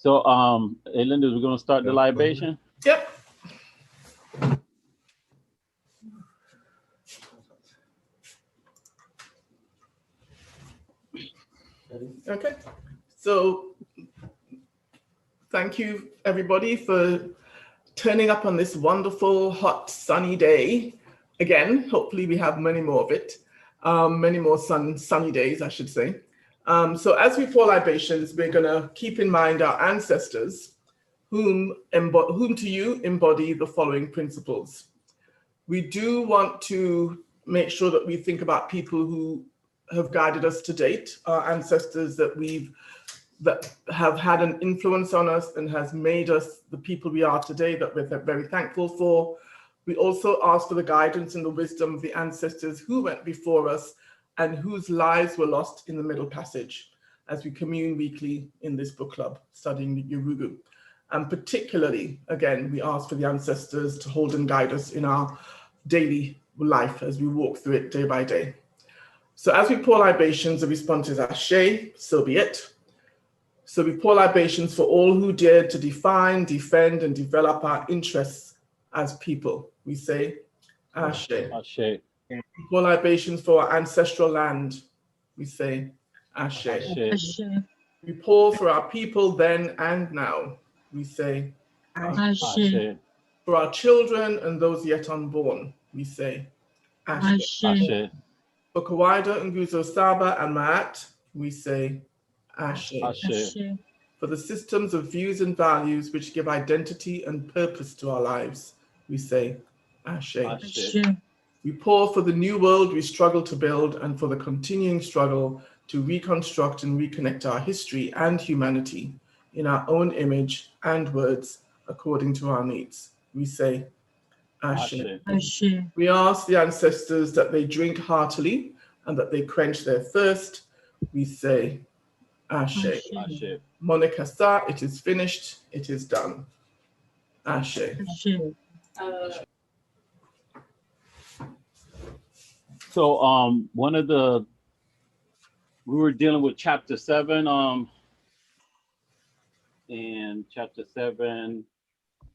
So, hey, Linda, we're going to start the libation. Yep. Okay. So, thank you, everybody, for turning up on this wonderful, hot, sunny day. Again, hopefully we have many more of it. Many more sunny days, I should say. So as we pour libations, we're going to keep in mind our ancestors, whom to you embody the following principles. We do want to make sure that we think about people who have guided us to date, our ancestors that have had an influence on us and has made us the people we are today, that we're very thankful for. We also ask for the guidance and the wisdom of the ancestors who went before us and whose lives were lost in the Middle Passage, as we commune weekly in this book club studying the Yurugu. And particularly, again, we ask for the ancestors to hold and guide us in our daily life as we walk through it day by day. So as we pour libations, the response is Ashe, so be it. So we pour libations for all who dared to define, defend, and develop our interests as people. We say Ashe. Ashe. We pour libations for our ancestral land. We say Ashe. Ashe. We pour for our people then and now. We say Ashe. Ashe. For our children and those yet unborn, we say Ashe. Ashe. For Kawaida, Nguzo Saba, and Maat, we say Ashe. Ashe. For the systems of views and values which give identity and purpose to our lives, we say Ashe. Ashe. We pour for the new world we struggle to build and for the continuing struggle to reconstruct and reconnect our history and humanity in our own image and words according to our needs. We say Ashe. Ashe. We ask the ancestors that they drink heartily and that they quench their thirst. We say Ashe. Ashe. Monica Sa, it is finished, it is done. Ashe. Ashe. So, we were dealing with chapter 7, and chapter 7,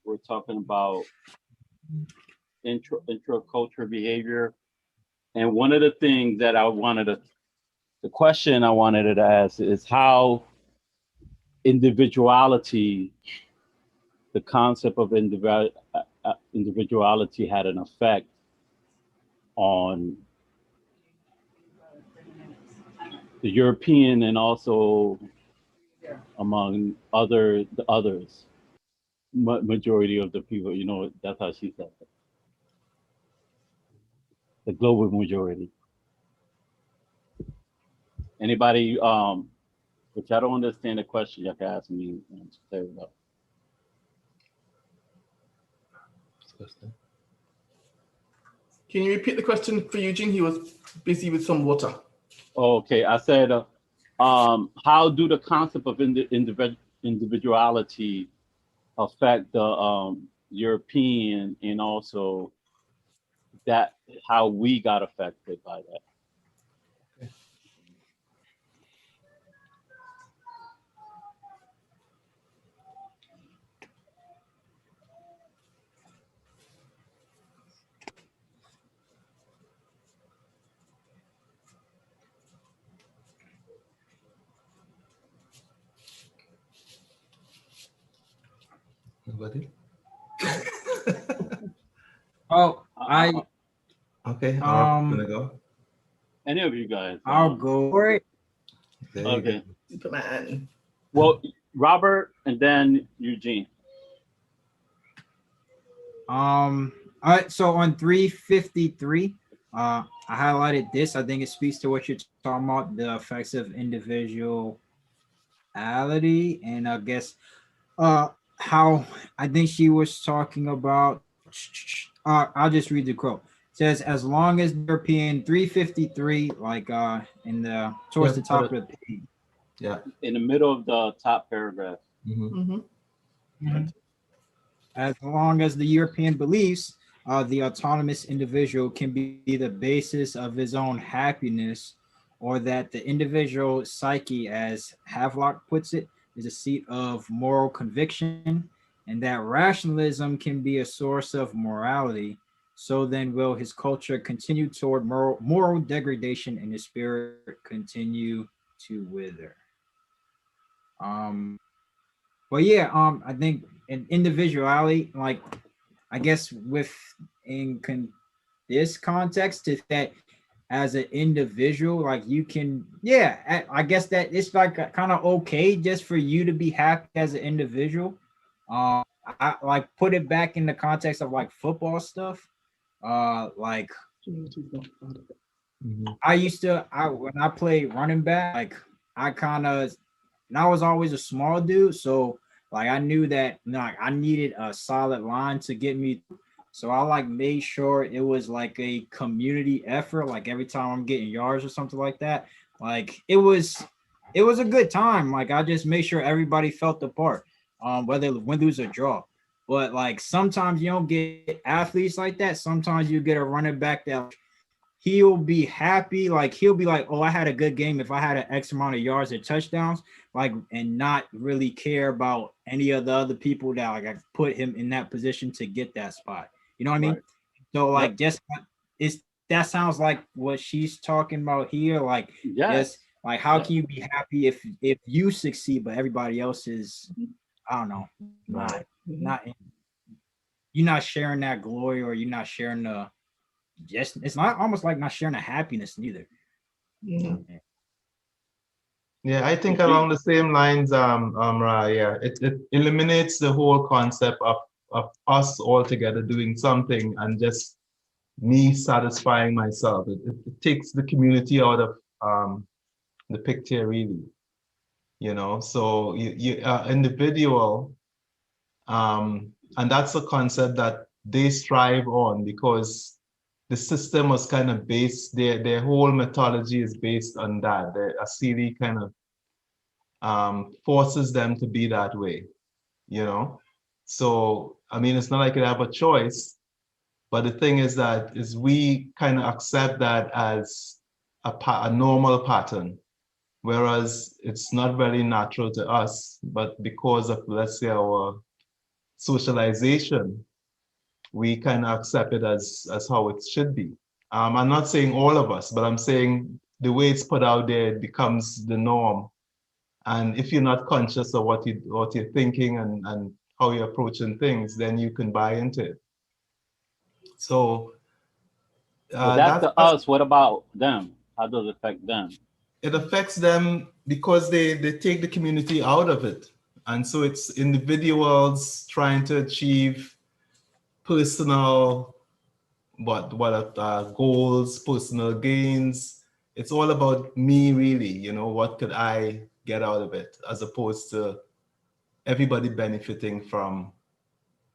we're talking about intracultural behavior. And one of the things that the question I wanted to ask is how individuality, the concept of individuality had an effect on the European and also among the others, majority of the people, that's how she said it. The global majority. Anybody, which I don't understand the question, you can ask me and clear it up. Can you repeat the question for Eugene? He was busy with some water. Okay, I said, how do the concept of individuality affect the European, and also that how we got affected by that? Okay. Nobody? Oh, Okay, I'm gonna go. Any of you guys? I'll go for it. Okay. Superman. Well, Robert and then Eugene. All right, so on 353, I highlighted this. I think it speaks to what you're talking about, the effects of individuality, and I guess how I think she was talking about. I'll just read the quote. It says, as long as European 353, like in the towards the top of the page. Yeah. In the middle of the top paragraph. Mm-hmm. As long as the European believes the autonomous individual can be the basis of his own happiness, or that the individual psyche, as Havelock puts it, is a seat of moral conviction, and that rationalism can be a source of morality. So then will his culture continue toward moral degradation and his spirit continue to wither. Um but yeah, I think in individuality, like I guess with this context is that as an individual, like you can, yeah, I guess that it's like kind of okay just for you to be happy as an individual. I like put it back in the context of like football stuff. Like I used to, when I played running back, like I kind of, and I was always a small dude, so like I knew that like I needed a solid line to get me. So I like made sure it was like a community effort. Like every time I'm getting yards or something like that, like it was a good time. Like I just made sure everybody felt the part, whether win, lose, or draw. But like sometimes you don't get athletes like that. Sometimes you get a running back that he'll be happy, like he'll be like, oh, I had a good game if I had an X amount of yards or touchdowns, like, and not really care about any of the other people that like I put him in that position to get that spot. You know what I mean? Right. So like Yep. just it's that sounds like what she's talking about here. Like Yes. just like how Yeah. can you be happy if you succeed but everybody else is, I don't know, Right. not you're not sharing that glory, or you're not sharing the, just it's not almost like not sharing the happiness neither. Yeah, I think along the same lines, Ra, yeah, it eliminates the whole concept of us all together doing something and just me satisfying myself. It takes the community out of the picture, really. You know, so you are individual, and that's a concept that they strive on because the system was kind of based, their whole methodology is based on that. A Asili kind of forces them to be that way, you know? So, I mean, it's not like you have a choice, but the thing is that is we kind of accept that as a normal pattern, whereas it's not very natural to us, but because of, let's say, our socialization, we kind of accept it as how it should be. I'm not saying all of us, but I'm saying the way it's put out there, it becomes the norm. And if you're not conscious of what you're thinking and how you're approaching things, then you can buy into it. So But that's the us. What about them? How does it affect them? It affects them because they take the community out of it. And so it's individuals trying to achieve personal goals, personal gains. It's all about me, really. You know, what could I get out of it, as opposed to everybody benefiting from,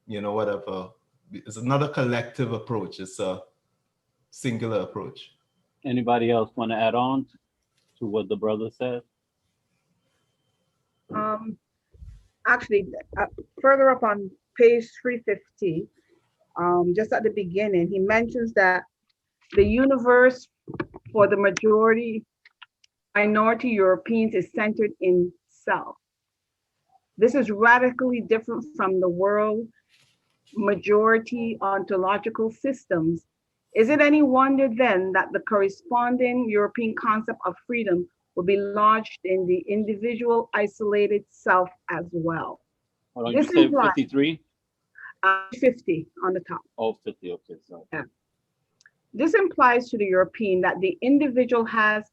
you know, whatever. It's not a collective approach. It's a singular approach. Anybody else want to add on to what the brother said? Actually, further up on page 350, just at the beginning, he mentions that the universe for the minority Europeans is centered in self. This is radically different from the world majority ontological systems. Is it any wonder then that the corresponding European concept of freedom will be lodged in the individual isolated self as well? Hold on, you said 53? 50 on the top. Oh, 50, okay, sorry. Yeah. This implies to the European that the individual has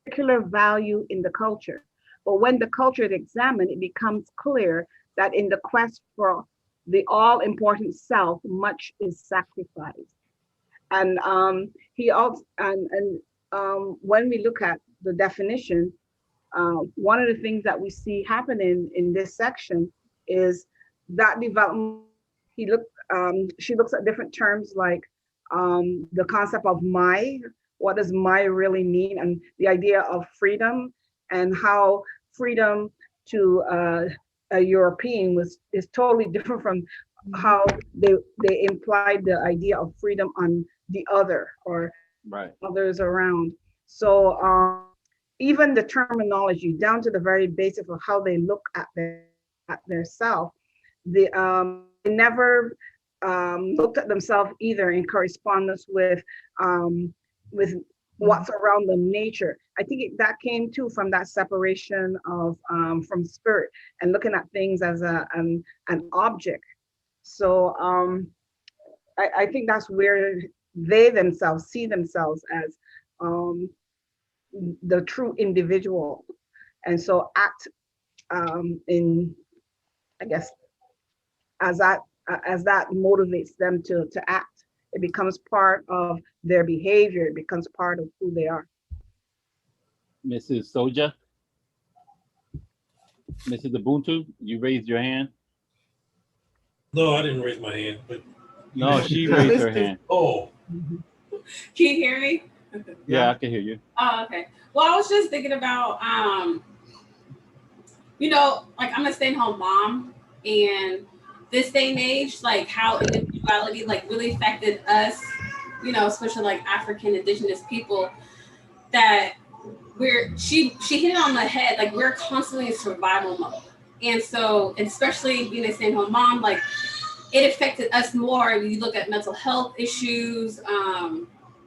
particular value in the culture. But when the culture is examined, it becomes clear that in the quest for the all-important self, much is sacrificed. And he also, when we look at the definition, one of the things that we see happening in this section is that development. She looks at different terms like the concept of my, what does my really mean, and the idea of freedom, and how freedom to a European is totally different from how they implied the idea of freedom on the other or right. others around. So even the terminology down to the very basics of how they look at their self, they never looked at themselves either in correspondence with what's around them, nature. I think that came too from that separation of from spirit and looking at things as an object. So I think that's where they themselves see themselves as the true individual, and so act in, I guess, as that motivates them to act. It becomes part of their behavior. It becomes part of who they are. Mrs. Soja, Mrs. Ubuntu, you raised your hand. No, I didn't raise my hand, but No, she raised her hand. oh, Can you hear me? Yeah, I can hear you. Oh, okay. Well, I was just thinking about, you know, like I'm a stay-at-home mom, and this day and age, like how individuality like really affected us, you know, especially like African indigenous people, that she hit it on the head, like we're constantly in survival mode. And so, especially being a stay-at-home mom, like it affected us more. You look at mental health issues,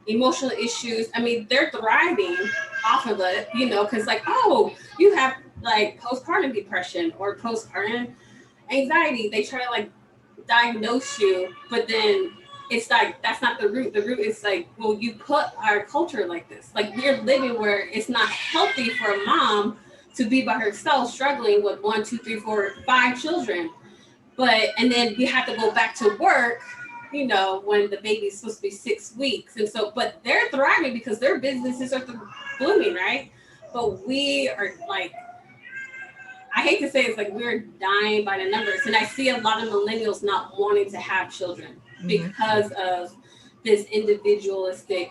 emotional issues. I mean, they're thriving off of it, you know, because like, oh, you have like postpartum depression or postpartum anxiety. They try to like diagnose you, but then it's like, that's not the root. The root is like, well, you put our culture like this. Like we're living where it's not healthy for a mom to be by herself struggling with 1, 2, 3, 4, 5 children. And then we have to go back to work, you know, when the baby's supposed to be 6 weeks. And so, but they're thriving because their businesses are blooming, right? But we are like, I hate to say it's like we're dying by the numbers. And I see a lot of millennials not wanting to have children because of this individualistic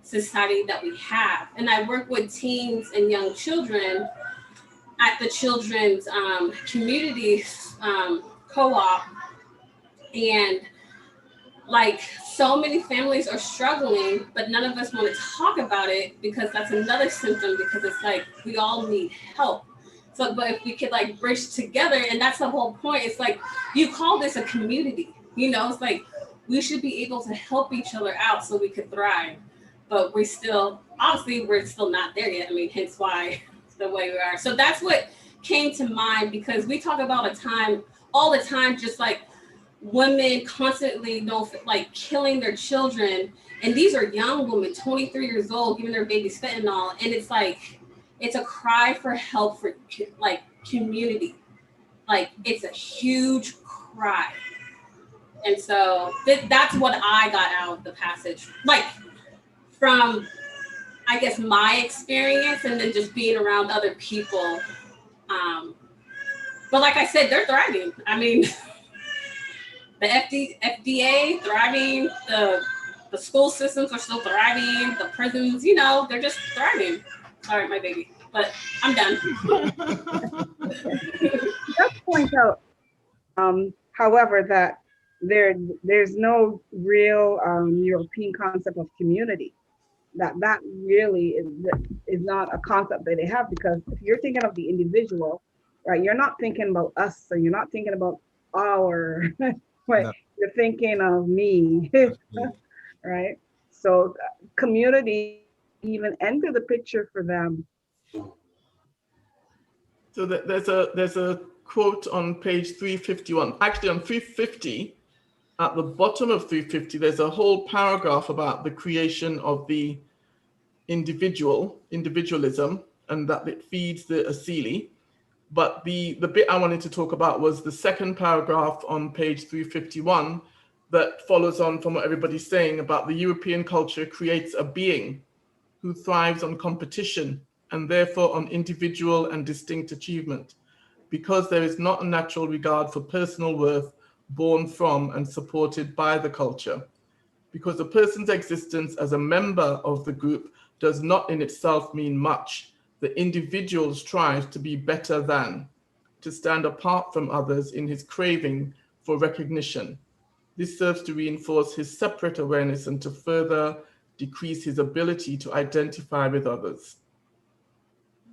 society that we have. And I work with teens and young children at the children's community co-op, and like so many families are struggling, but none of us want to talk about it because that's another symptom, because it's like we all need help. So, but if we could like bridge together, and that's the whole point. It's like you call this a community, you know, it's like we should be able to help each other out so we could thrive. But we're still not there yet. I mean, hence why the way we are. So that's what came to mind, because we talk about a time all the time, just like women constantly like killing their children. And these are young women, 23 years old, giving their babies fentanyl. And it's like, it's a cry for help for like community. Like it's a huge cry. And so that's what I got out of the passage. Like from, I guess, my experience, and then just being around other people. But like I said, they're thriving. I mean, the FDA thriving, the school systems are still thriving, the prisons, you know, they're just thriving. Sorry, my baby, but I'm done. Just point out, however, that there's no real European concept of community. That really is not a concept that they have, because if you're thinking of the individual, right, you're not thinking about us, so you're not thinking about our, right? No. You're thinking of me, right? So community even enter the picture for them. So there's a quote on page 351, actually on 350. At the bottom of 350, there's a whole paragraph about the creation of the individualism, and that it feeds the Asili. But the bit I wanted to talk about was the second paragraph on page 351 that follows on from what everybody's saying about the European culture creates a being who thrives on competition and therefore on individual and distinct achievement, because there is not a natural regard for personal worth born from and supported by the culture. Because a person's existence as a member of the group does not in itself mean much. The individual strives to be better than, to stand apart from others in his craving for recognition. This serves to reinforce his separate awareness and to further decrease his ability to identify with others.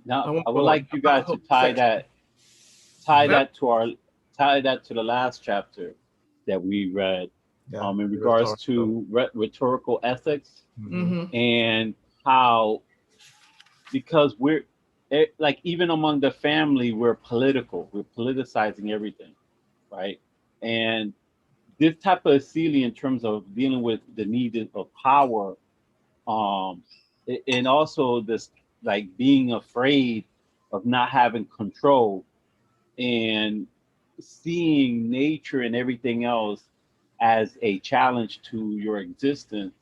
Now, I would go like on. you guys to tie Section. that to the last chapter that we read, Yeah, in regards to rhetorical ethics, and how, because like, even among the family, we're politicizing everything, right? And this type of Sealy, in terms of dealing with the need of power, and also this, like, being afraid of not having control, and seeing nature and everything else as a challenge to your existence,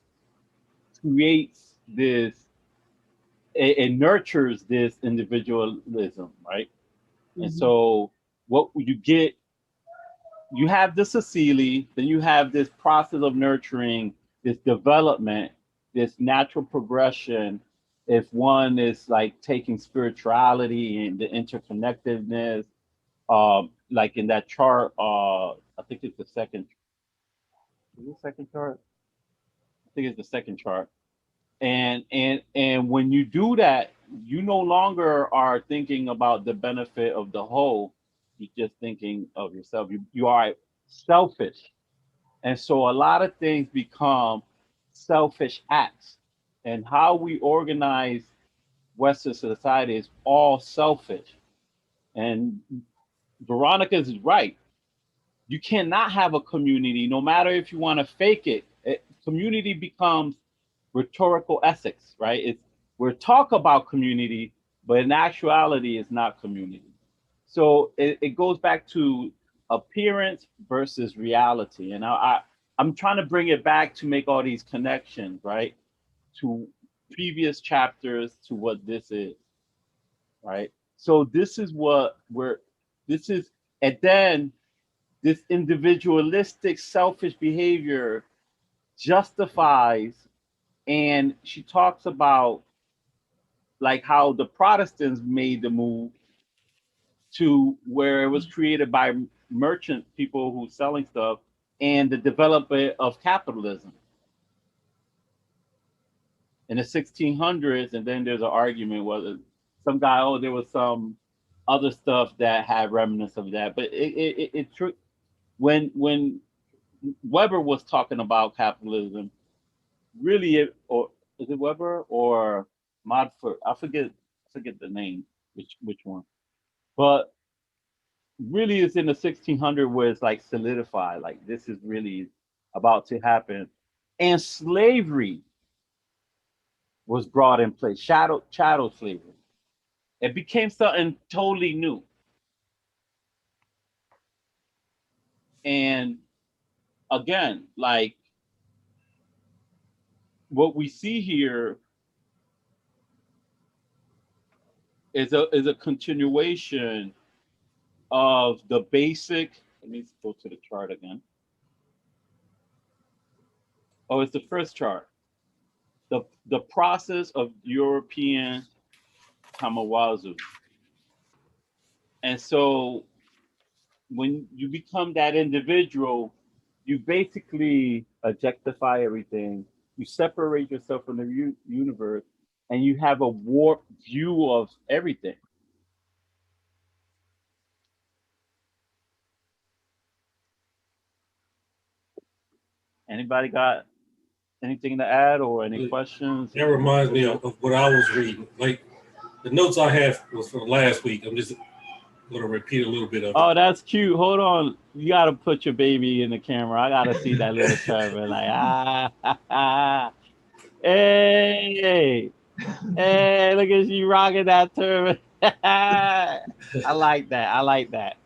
creates this, it nurtures this individualism, right? And so what you get, you have this Cecily, then you have this process of nurturing, this development, this natural progression. If one is like taking spirituality and the interconnectedness, like in that chart, I think it's the second. Is it the second chart? I think it's the second chart. And when you do that, you no longer are thinking about the benefit of the whole. You're just thinking of yourself. You are selfish. And so a lot of things become selfish acts. And how we organize Western society is all selfish. And Veronica's is right. You cannot have a community, no matter if you want to fake it. Community becomes rhetorical ethics, right? We're talk about community, but in actuality, it's not community. So it goes back to appearance versus reality. And I'm trying to bring it back to make all these connections, right? To previous chapters, to what this is, right? So this is and then this individualistic, selfish behavior justifies, and she talks about like how the Protestants made the move to where it was created by merchant people who selling stuff, and the development of capitalism in the 1600s. And then there's an argument whether some guy, there was some other stuff that had remnants of that, but it when Weber was talking about capitalism, really, or is it Weber or Modford? I forget the name, which one. But really, it's in the 1600 where it's like solidified, like this is really about to happen. And slavery was brought in place, chattel slavery. It became something totally new. And again, like what we see here is a continuation of the basic. Let me go to the chart again. Oh, it's the first chart. The process of European Kamawazu. And so when you become that individual, you basically objectify everything. You separate yourself from the universe, and you have a warped view of everything. Anybody got anything to add or any questions? That reminds me of what I was reading. Like the notes I have was from last week. I'm just going to repeat a little bit of it. Oh, that's cute. Hold on. You got to put your baby in the camera. I got to see that little Trevor. Like, hey, look at you rocking that turban. I like that.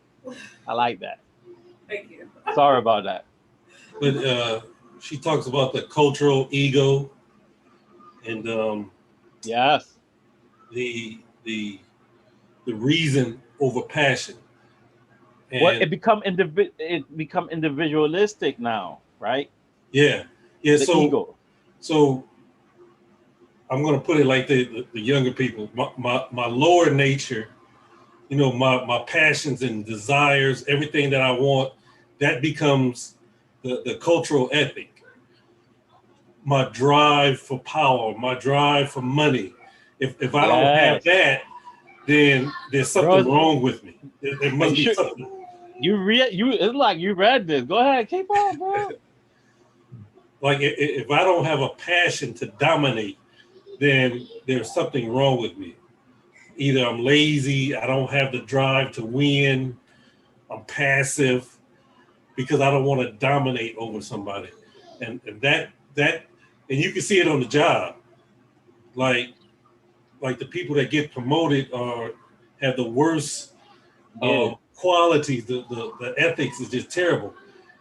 Thank you. Sorry about that. But she talks about the cultural ego and yes, the reason over passion. And what it become individualistic now, right? Yeah. The so ego. So I'm going to put it like the younger people. My lower nature, my passions and desires, everything that I want, that becomes the cultural ethic. My drive for power, my drive for money. If I don't have that, then there's something wrong with me. There must be something. It's like you read this. Go ahead, keep on, bro. Like if I don't have a passion to dominate, then there's something wrong with me. Either I'm lazy, I don't have the drive to win, I'm passive because I don't want to dominate over somebody. And that and you can see it on the job. Like the people that get promoted or have the worst qualities, the ethics is just terrible.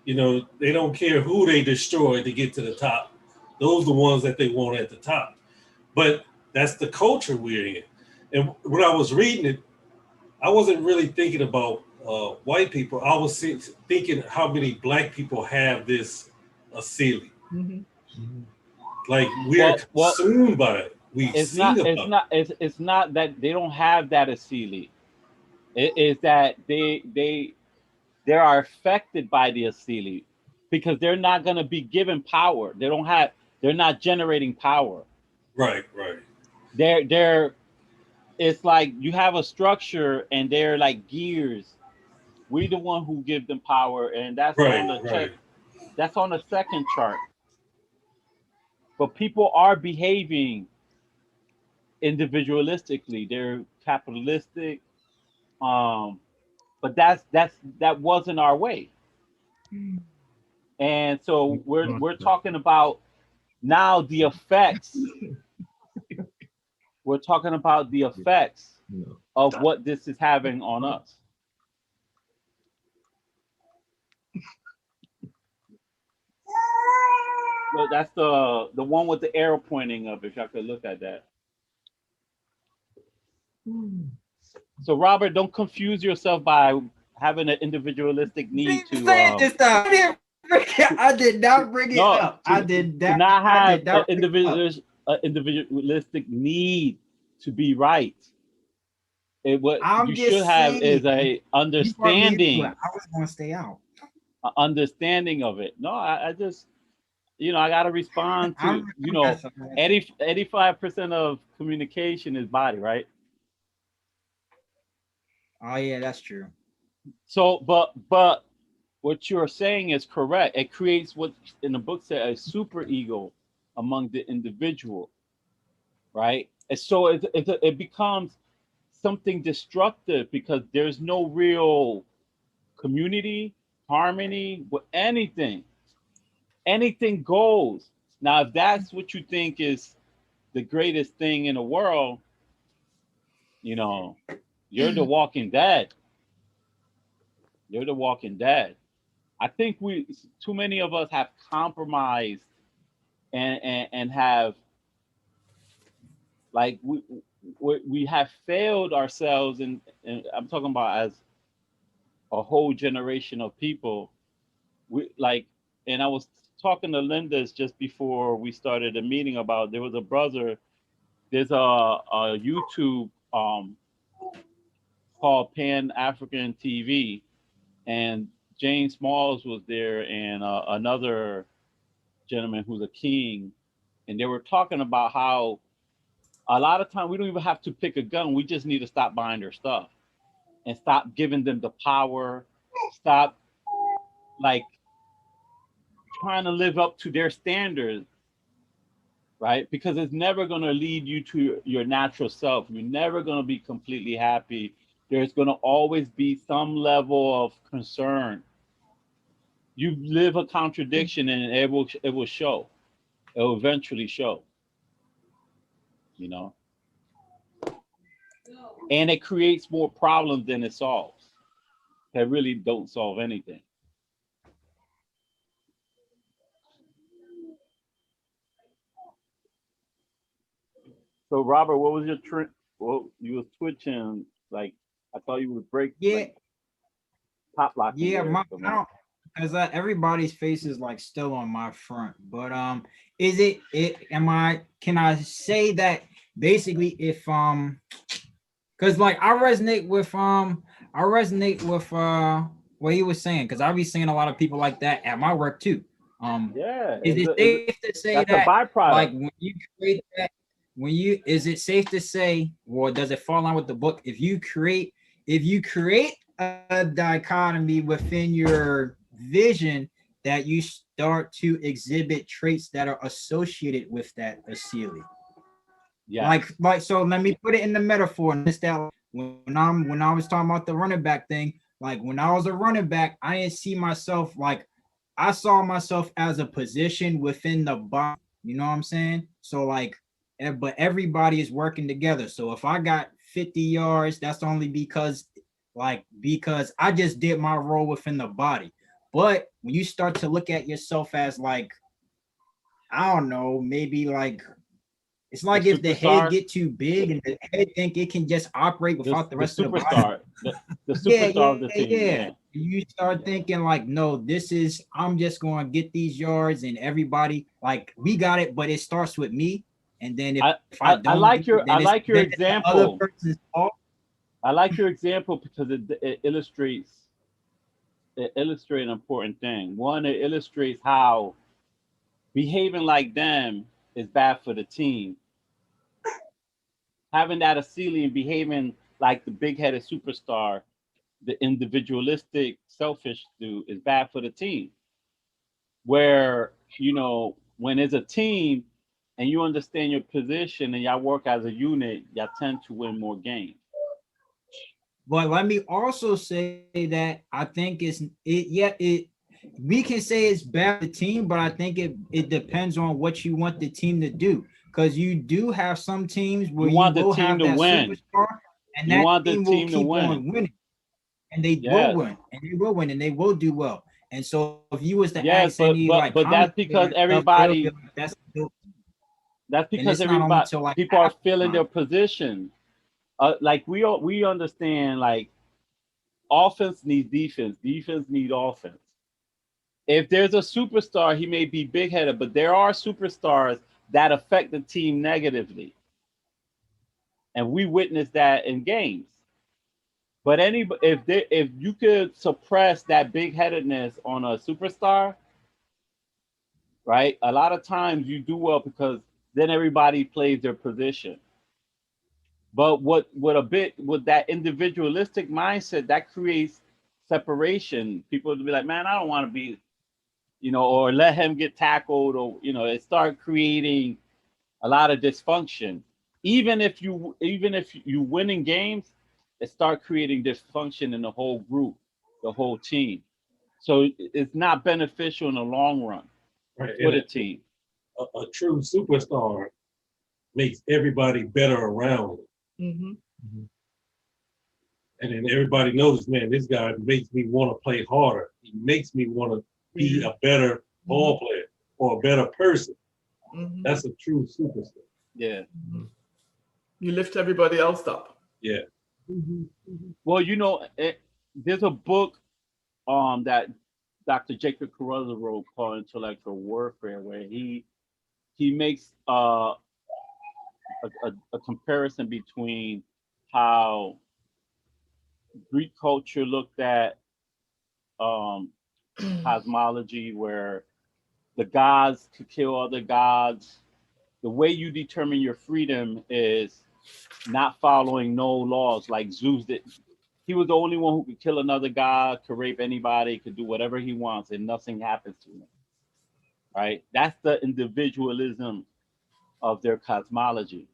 You know, they don't care who they destroy to get to the top. Those are the ones that they want at the top. But that's the culture we're in. And when I was reading it, I wasn't really thinking about white people. I was thinking how many black people have this asili. Like we're consumed by it. It's not that they don't have that asili. It is that they are affected by the asili because they're not going to be given power. They're not generating power. Right. It's like you have a structure and they're like gears. We're the one who give them power, and that's that's on the second chart. But people are behaving individualistically. They're capitalistic. But that wasn't our way. And so we're talking about now the effects. We're talking about the effects of what this is having on us. So that's the one with the arrow pointing up, if y'all could look at that. So Robert, don't confuse yourself by having an individualistic need to I did not bring it up. I did not have an individualistic need to be right. What you should have is a understanding. I was going to stay out. Understanding of it. No, I just, I got to respond to, 85% of communication is body, right? Oh yeah, that's true. So, but what you're saying is correct. It creates what in the book said a super ego among the individual, right? And so it becomes something destructive because there's no real community, harmony with anything. Anything goes. Now, if that's what you think is the greatest thing in the world, you're the walking dead. You're the walking dead. I think too many of us have compromised and have like we have failed ourselves, and I'm talking about as a whole generation of people. And I was talking to Linda's just before we started the meeting about there was a brother. There's a YouTube called Pan African TV, and James Smalls was there, and another gentleman who's a king, and they were talking about how a lot of time we don't even have to pick a gun. We just need to stop buying their stuff and stop giving them the power. Stop trying to live up to their standards, right? Because it's never going to lead you to your natural self. You're never going to be completely happy. There's going to always be some level of concern. You live a contradiction, and it will show. It will eventually show. And it creates more problems than it solves. It really don't solve anything. So Robert, what was your trick? Well, you were twitching, like I thought you would break. Yeah. Pop lock. Yeah, because everybody's face is like still on my front. But is it? Can I say that basically if because like I resonate with what he was saying, because I be seeing a lot of people like that at my work too. Yeah. Is it safe to say that's that a byproduct. like when you create that? when you, is it safe to say, or does it fall in line with the book? If you create a dichotomy within your vision, that you start to exhibit traits that are associated with that asili. Yeah. Like, so let me put it in the metaphor. And it's that when I was talking about the running back thing, like when I was a running back, I didn't see myself like, I saw myself as a position within the body. You know what I'm saying? So like, but everybody is working together. So if I got 50 yards, that's only because I just did my role within the body. But when you start to look at yourself as like, I don't know, maybe like, it's like if the head get too big and the head think it can just operate without the rest of the body. The superstar of the team. Yeah. You start thinking like, no, this is, I'm just going to get these yards and everybody, like, we got it, but it starts with me. And then if I don't, I like your example. Other person's fault. I like your example because it illustrates an important thing. One, it illustrates how behaving like them is bad for the team. Having that asili and behaving like the big-headed superstar, the individualistic, selfish dude, is bad for the team. Where, you know, when it's a team and you understand your position and y'all work as a unit, y'all tend to win more games. But let me also say that I think we can say it's bad for the team, but I think it depends on what you want the team to do. Because you do have some teams where you want the will team have to that win. superstar, and You that want the team team will to keep win. on winning, and they will win, and they will win, and they will do well. And so, if you was to ask any like, but that's because everybody. That's because not only everybody to like people are feeling their position. Like we understand, like offense needs defense, defense needs offense. If there's a superstar, he may be big-headed, but there are superstars that affect the team negatively, and we witness that in games. But if you could suppress that big-headedness on a superstar, right? A lot of times you do well because then everybody plays their position. But with that individualistic mindset, that creates separation. People will be like, man, I don't want to be, or let him get tackled, or it start creating a lot of dysfunction. Even if you win in games, it start creating dysfunction in the whole group, the whole team. So it's not beneficial in the long run for the team. A true superstar makes everybody better around him. Mm-hmm. And then everybody knows, man, this guy makes me want to play harder. He makes me want to be a better ball player or a better person. Mm-hmm. That's a true superstar. Yeah. Mm-hmm. You lift everybody else up. Yeah. Mm-hmm. Well, there's a book that Dr. Jacob Caruso wrote called Intellectual Warfare, where he makes a comparison between how Greek culture looked at cosmology, where the gods could kill other gods. The way you determine your freedom is not following no laws, like Zeus did. He was the only one who could kill another god, could rape anybody, could do whatever he wants, and nothing happens to him. Right? That's the individualism of their cosmology.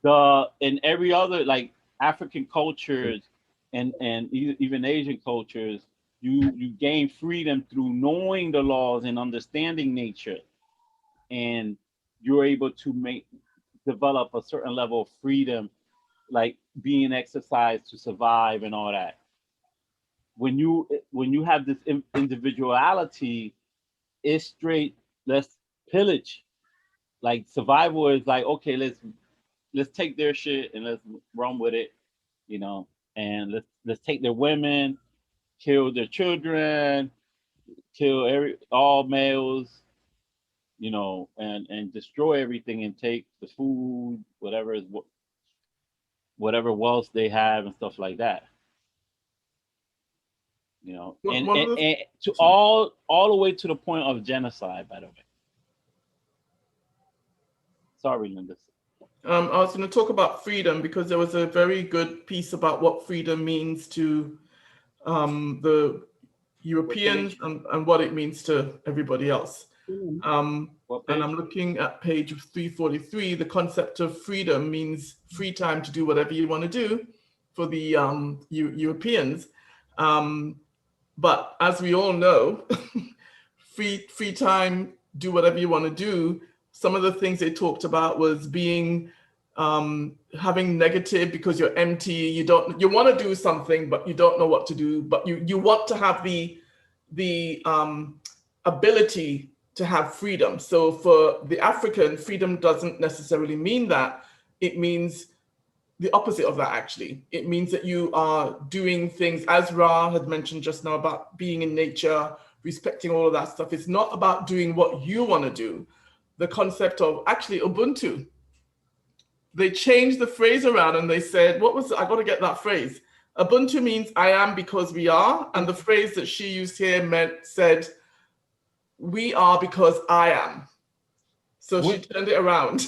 In every other, like African cultures and even Asian cultures, you gain freedom through knowing the laws and understanding nature, and you're able to develop a certain level of freedom, like being exercised to survive and all that. When you have this individuality, it's straight, let's pillage. Like survival is like, okay, let's take their shit and let's run with it, and let's take their women, kill their children, kill all males, and destroy everything and take the food, whatever wealth they have and stuff like that. And to all the way to the point of genocide, by the way. Sorry, Linda. I was going to talk about freedom because there was a very good piece about what freedom means to the Europeans and what it means to everybody else. And I'm looking at page 343. The concept of freedom means free time to do whatever you want to do for the Europeans. But as we all know, free time, do whatever you want to do. Some of the things they talked about was being having negative because you're empty. You want to do something, but you don't know what to do. But you want to have the ability to have freedom. So for the African, freedom doesn't necessarily mean that. It means the opposite of that, actually. It means that you are doing things, as Ra had mentioned just now, about being in nature, respecting all of that stuff. It's not about doing what you want to do. The concept of actually Ubuntu, they changed the phrase around and they said, I got to get that phrase. Ubuntu means I am because we are. And the phrase that she used here said, we are because I am. So she turned it around.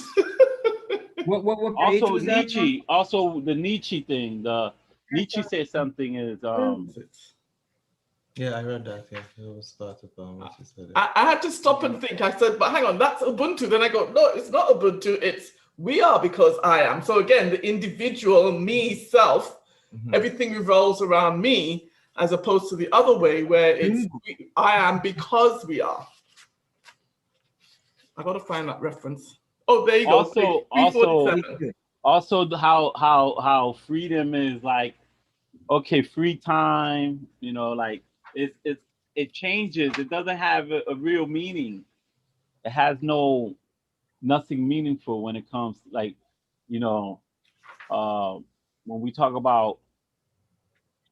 What page Also was that Nietzsche, also the Nietzsche thing. Nietzsche said something is Yeah, I read that. Yeah, it was part of what you said. I had to stop and think. I said, but hang on, that's Ubuntu. Then I go, no, it's not Ubuntu. It's we are because I am. So again, the individual me self, everything revolves around me, as opposed to the other way where it's I am because we are. I got to find that reference. Oh, there you go. Also how freedom is like, okay, free time, you know, like it changes. It doesn't have a real meaning. It has nothing meaningful when it comes like, you know, when we talk about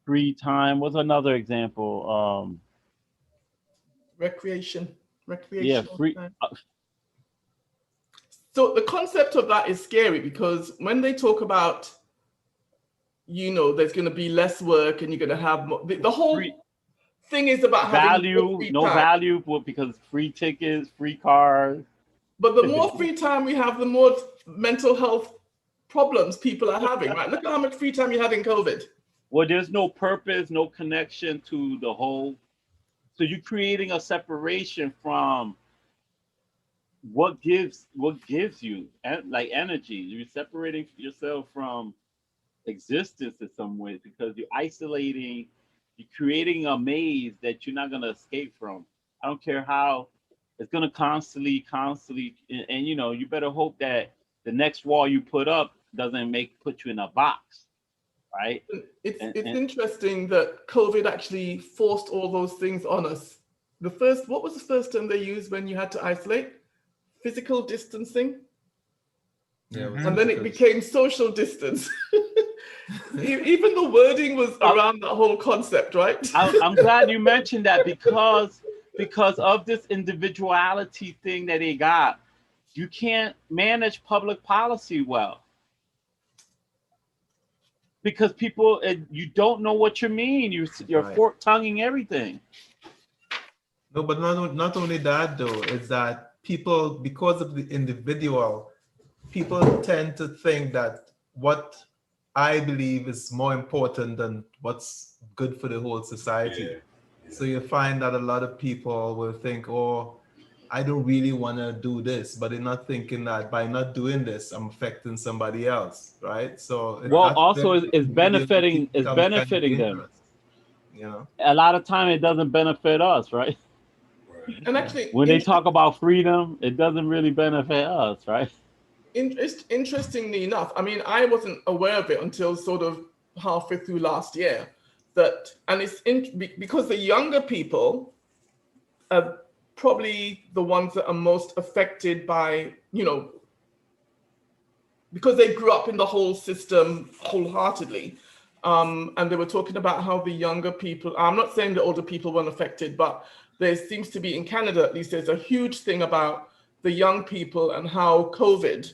free time. What's another example? Recreation. Yeah, free. So the concept of that is scary because when they talk about, you know, there's going to be less work and you're going to have more, the whole thing is about value, having no value, because free tickets, free cars. But the more free time we have, the more mental health problems people are having, right? Look at how much free time you had in COVID. Well, there's no purpose, no connection to the whole. So you're creating a separation from what gives you like energy. You're separating yourself from existence in some ways because you're isolating, you're creating a maze that you're not going to escape from. I don't care how it's going to constantly and you know, you better hope that the next wall you put up doesn't put you in a box, right? It's interesting that COVID actually forced all those things on us. What was the first term they used when you had to isolate? Physical distancing. Yeah, and then it became social distance. Even the wording was around that whole concept, right? I'm glad you mentioned that because of this individuality thing that they got, you can't manage public policy well. Because people, you don't know what you mean. You're fork-tonguing everything. No, but not only that though, it's that people, because of the individual, people tend to think that what I believe is more important than what's good for the whole society. Yeah. So you find that a lot of people will think, oh, I don't really want to do this, but they're not thinking that by not doing this, I'm affecting somebody else, right? So it's benefiting them. You know, a lot of time it doesn't benefit us, right? And actually, when they talk about freedom, it doesn't really benefit us, right? Interestingly enough, I mean, I wasn't aware of it until sort of halfway through last year. Because the younger people are probably the ones that are most affected by, you know, because they grew up in the whole system wholeheartedly. And they were talking about how the younger people, I'm not saying the older people weren't affected, but there seems to be, in Canada at least, there's a huge thing about the young people and how COVID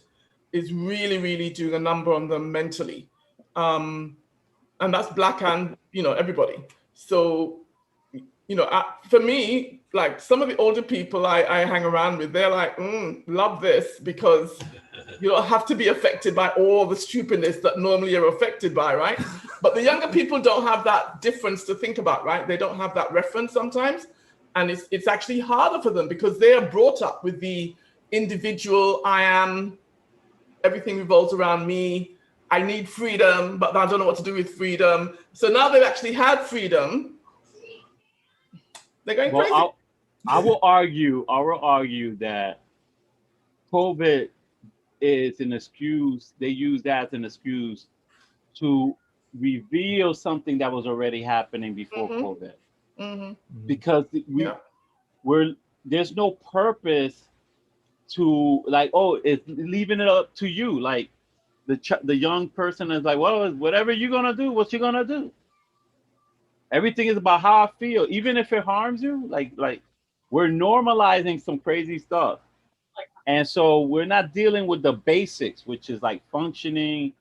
is really, really doing a number on them mentally. And that's Black and, you know, everybody. So, you know, for me, like some of the older people I hang around with, they're like, love this because You don't have to be affected by all the stupidness that normally you're affected by, right? But the younger people don't have that difference to think about, right? They don't have that reference sometimes. And it's actually harder for them because they are brought up with the individual, I am, everything revolves around me. I need freedom, but I don't know what to do with freedom. So now they've actually had freedom. They're going crazy. I will argue that COVID is an excuse. They use that as an excuse to reveal something that was already happening before COVID. Because there's no purpose to like, oh, it's leaving it up to you. Like the young person is like, well, whatever you're gonna do, what you're gonna do. Everything is about how I feel, even if it harms you. Like we're normalizing some crazy stuff, and so we're not dealing with the basics, which is like functioning.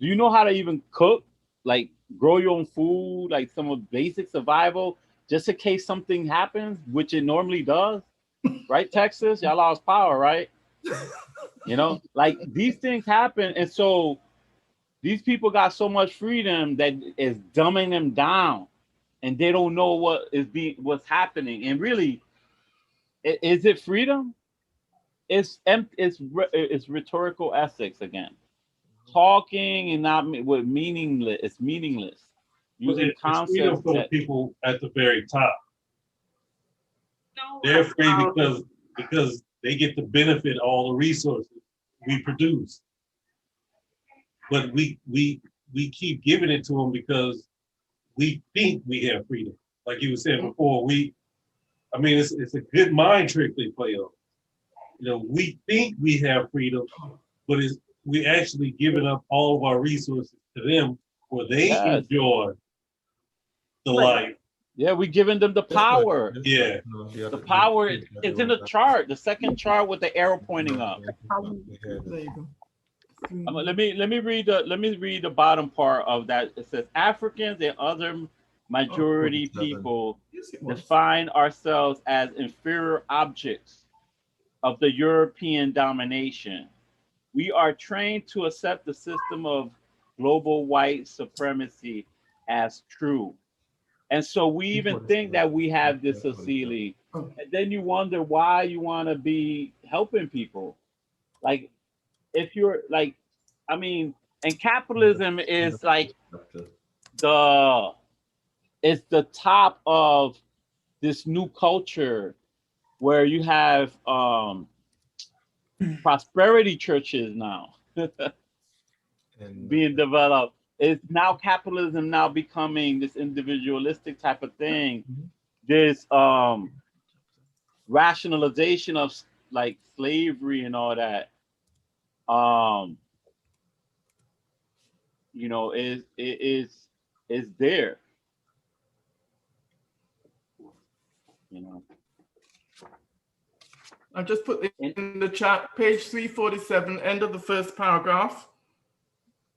Do you know how to even cook? Like grow your own food, like some of basic survival, just in case something happens, which it normally does, right? Texas, y'all lost power, right? You know, like these things happen, and so these people got so much freedom that is dumbing them down. And they don't know what's happening. And really, is it freedom? It's rhetorical ethics again. Talking and not with meaningless. It's meaningless. Using It's freedom concepts for the people at the very top. They're free because they get to benefit all the resources we produce. But we keep giving it to them because we think we have freedom. Like you were saying before, it's a good mind trick they play on. You know, we think we have freedom, but we actually giving up all of our resources to them where they enjoy the life. Yeah, we're giving them the power. Yeah. The power is in the chart, the second chart with the arrow pointing up. There you go. Let me read the bottom part of that. It says Africans and other majority people define ourselves as inferior objects of the European domination. We are trained to accept the system of global white supremacy as true. And so we even think that we have this, Cecily. And then you wonder why you want to be helping people. Like, if you're like, I mean, and capitalism is like it's the top of this new culture where you have prosperity churches now being developed. It's now capitalism now becoming this individualistic type of thing. This rationalization of like slavery and all that. You know, is there. You know. I've just put in the chat, page 347, end of the first paragraph.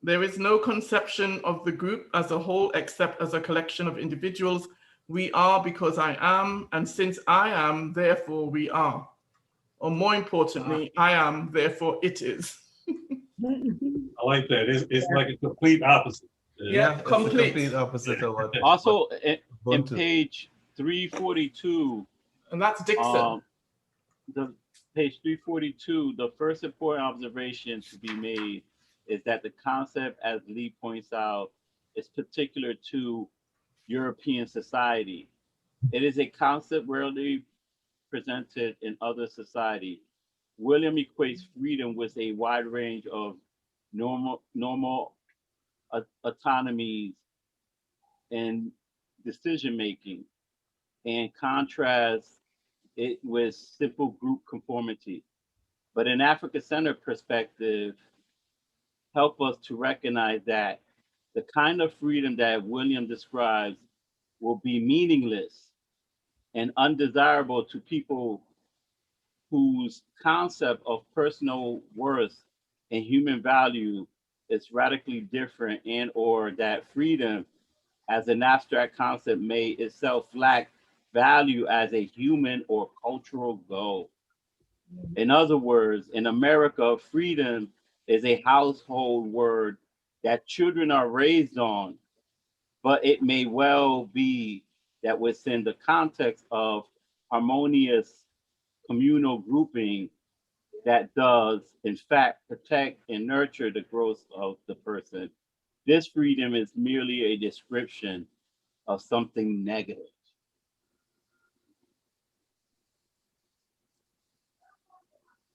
There is no conception of the group as a whole except as a collection of individuals. We are because I am, and since I am, therefore we are. Or more importantly, I am, therefore it is. I like that. It's like a complete opposite. Yeah, complete. Complete opposite of what. Also, in page 342, and that's Dixon. The page 342, the first important observation to be made is that the concept, as Lee points out, is particular to European society. It is a concept rarely presented in other societies. William equates freedom with a wide range of normal autonomies and decision making, and contrasts it with simple group conformity. But an African-centered perspective help us to recognize that the kind of freedom that William describes will be meaningless and undesirable to people whose concept of personal worth and human value is radically different, and or that freedom as an abstract concept may itself lack value as a human or cultural goal. In other words, in America, freedom is a household word that children are raised on, but it may well be that within the context of harmonious communal grouping that does, in fact, protect and nurture the growth of the person. This freedom is merely a description of something negative.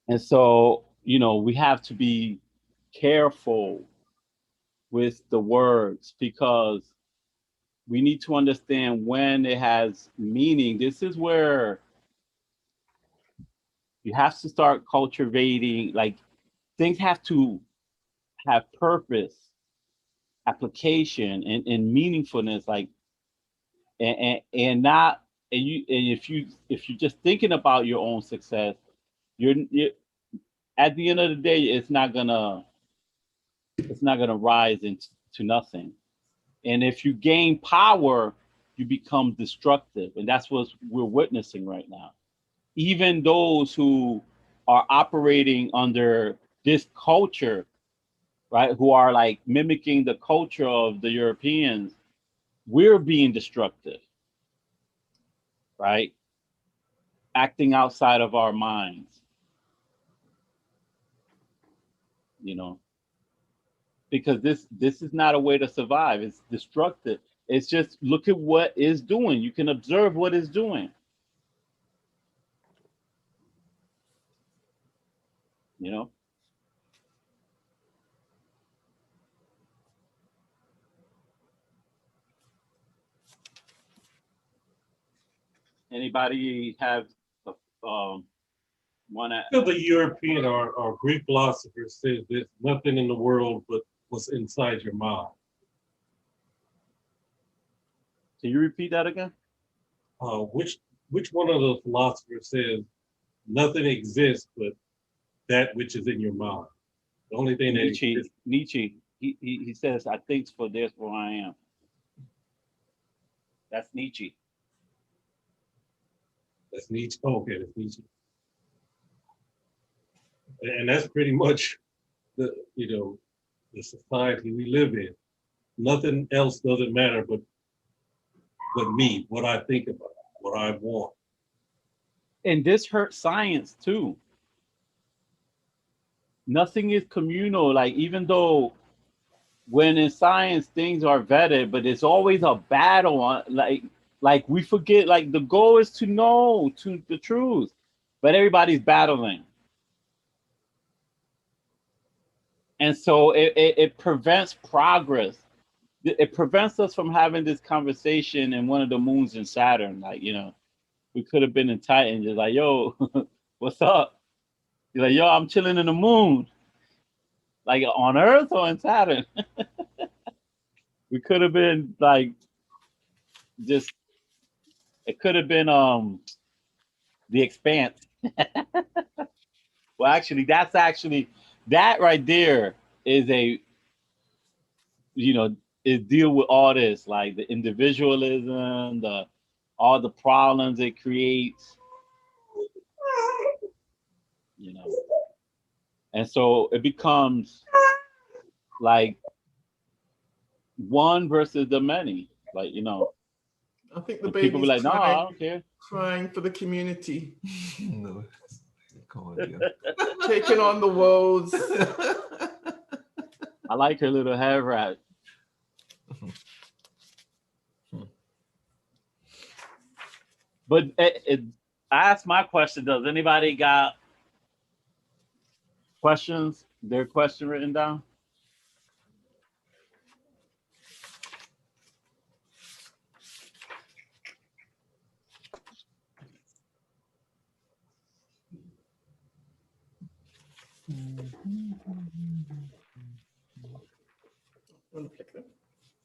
And so, we have to be careful with the words because we need to understand when it has meaning. This is where you have to start cultivating, like things have to have purpose, application, and meaningfulness, like and not and if you're just thinking about your own success, you're at the end of the day, it's not gonna rise into nothing. And if you gain power, you become destructive, and that's what we're witnessing right now. Even those who are operating under this culture, right, who are like mimicking the culture of the Europeans, we're being destructive, right? Acting outside of our minds, you know, because this is not a way to survive. It's destructive. It's just look at what it's doing. You can observe what it's doing. You know, anybody have one? The European or Greek philosopher says there's nothing in the world but what's inside your mind. Can you repeat that again? Which one of the philosophers says nothing exists but that which is in your mind? The only thing that exists. Nietzsche. He says, "I think, for therefore I am." That's Nietzsche. That's Nietzsche. Oh, okay, that's Nietzsche. And that's pretty much the society we live in. Nothing else doesn't matter but me, what I think about, what I want. And this hurts science too. Nothing is communal. Like, even though when in science things are vetted, but it's always a battle on, like we forget, like the goal is to know to the truth, but everybody's battling. And so it prevents progress. It prevents us from having this conversation in one of the moons in Saturn. Like, we could have been in Titan, just like, yo, what's up? You're like, yo, I'm chilling in the moon. Like on Earth or in Saturn. We could have been like, just, it could have been the Expanse. Well, actually, that right there is is deal with all this, like the individualism, all the problems it creates, and so it becomes like one versus the many, like, I think the people be baby's like, no, I don't care. crying for the community. No, come on, yeah. Taking on the woes. I like her little hair wrap. But I asked my question. Does anybody got questions? Their question written down?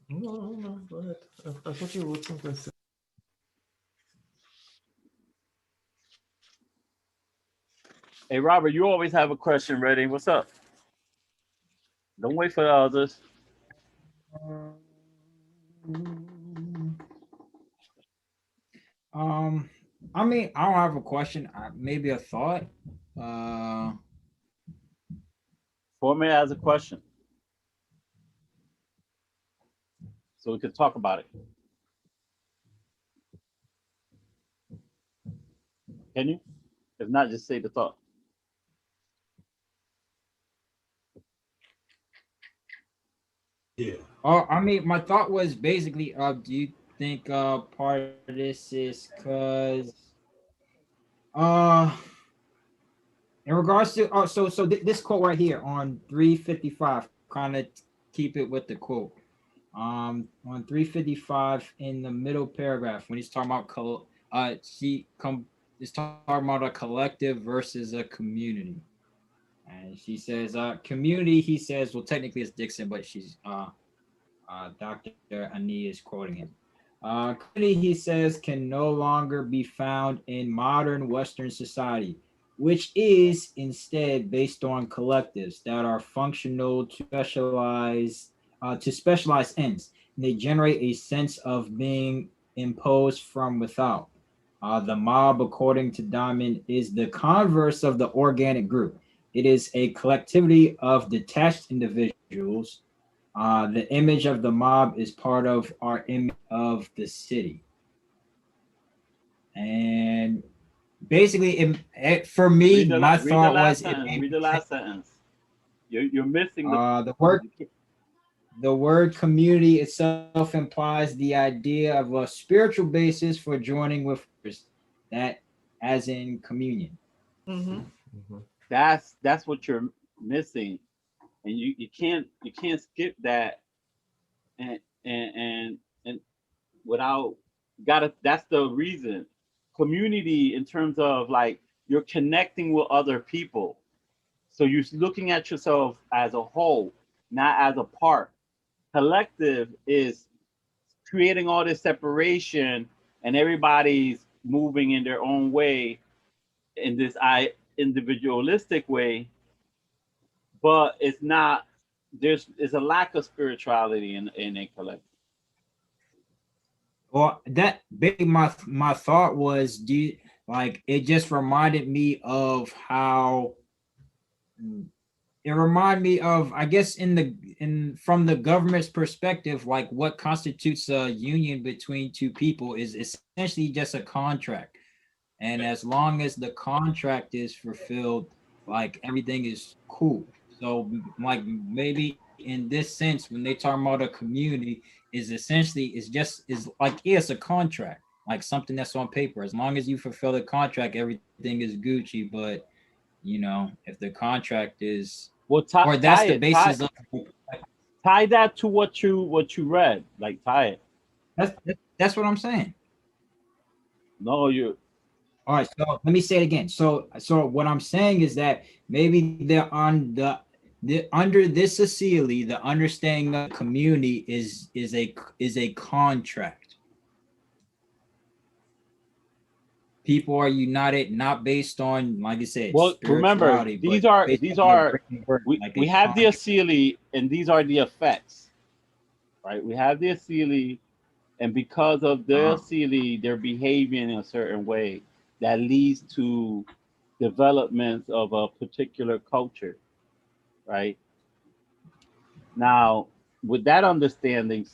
No, go ahead. I thought you wrote some questions. Hey, Robert, you always have a question ready. What's up? Don't wait for the others. I mean, I don't have a question. Maybe a thought. Form it as a question, so we can talk about it. Can you? If not, just say the thought. Yeah. I mean, my thought was basically, do you think part of this is because in regards to this quote right here on 355, kind of keep it with the quote. On 355 in the middle paragraph when he's talking about is talking about a collective versus a community. And she says, community, he says, well, technically it's Dixon, but she's Dr. Ani is quoting him. Community, he says, can no longer be found in modern Western society, which is instead based on collectives that are functional to specialized ends. And they generate a sense of being imposed from without. The mob, according to Diamond, is the converse of the organic group. It is a collectivity of detached individuals. The image of the mob is part of our image of the city. And basically, for me, my thought was read the last sentence. You're missing the word community itself implies the idea of a spiritual basis for joining with others, that as in communion. That's what you're missing, and you can't skip that and without that's the reason. Community in terms of like you're connecting with other people, so you're looking at yourself as a whole, not as a part. Collective is creating all this separation and everybody's moving in their own way in this individualistic way, but it's not. There's a lack of spirituality in a collective. Well, that big my thought was, it just reminded me of how it reminded me of, I guess, from the government's perspective, like what constitutes a union between two people is essentially just a contract. And as long as the contract is fulfilled, like everything is cool. So like maybe in this sense, when they talk about a community, is essentially it's a contract, like something that's on paper. As long as you fulfill the contract, everything is Gucci. But if the contract is that's the basis of tie that to what you read, like tie it. That's what I'm saying. No, you. All right, so let me say it again. So what I'm saying is that maybe they're on under this assembly, the understanding of community is a contract. People are united not based on, like I said, well, remember these are we have the assembly, and these are the effects, right? We have the assembly, and because of the assembly, they're behaving in a certain way that leads to developments of a particular culture, right? Now, with that understanding,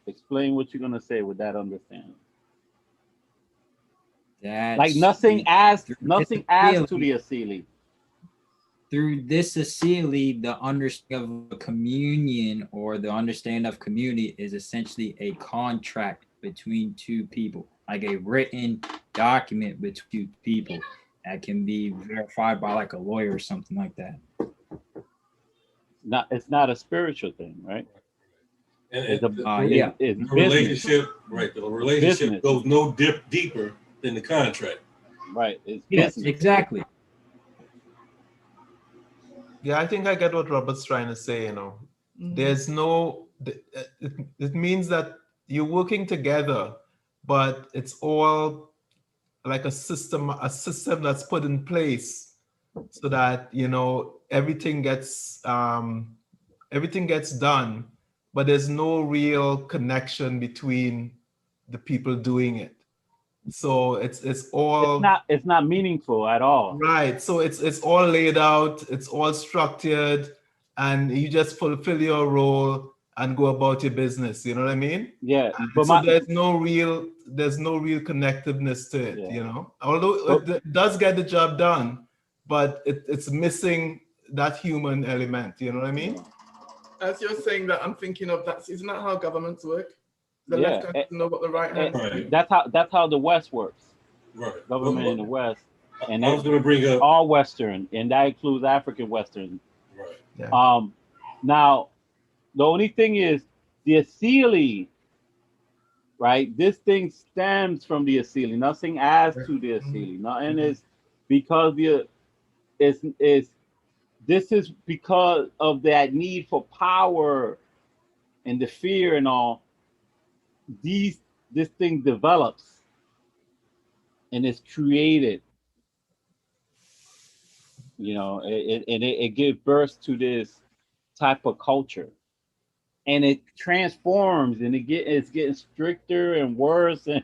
explain what you're going to say with that understanding. Like nothing adds to the assembly. Through this assembly, the understanding of communion or the understanding of community is essentially a contract between two people, like a written document between two people that can be verified by like a lawyer or something like that. It's not a spiritual thing, right? And the relationship, right? The relationship goes no deeper than the contract. Right. It's yes, business. Exactly. Yeah, I think I get what Robert's trying to say. There's no. It means that you're working together, but it's all like a system that's put in place so that everything gets done, but there's no real connection between the people doing it. So it's all it's not meaningful at all. Right. So it's all laid out, it's all structured, and you just fulfill your role and go about your business. You know what I mean? Yeah, And but so there's no real connectiveness to it. Yeah. You know, although it does get the job done, but it's missing that human element. You know what I mean? As you're saying that, I'm thinking of that. Isn't that how governments work? The Yeah, left hand doesn't know what the right hand's Right. doing. that's how the West works. Right. Government in the West, and I was going to bring up. all Western, and that includes African Western. Right. Yeah. Now the only thing is the Asili, right? This thing stems from the Asili. Nothing adds to the Asili. Nothing is because it's this is because of that need for power and the fear and all. This thing develops and is created. You know, it gives birth to this type of culture, and it transforms, and it's getting stricter and worse, and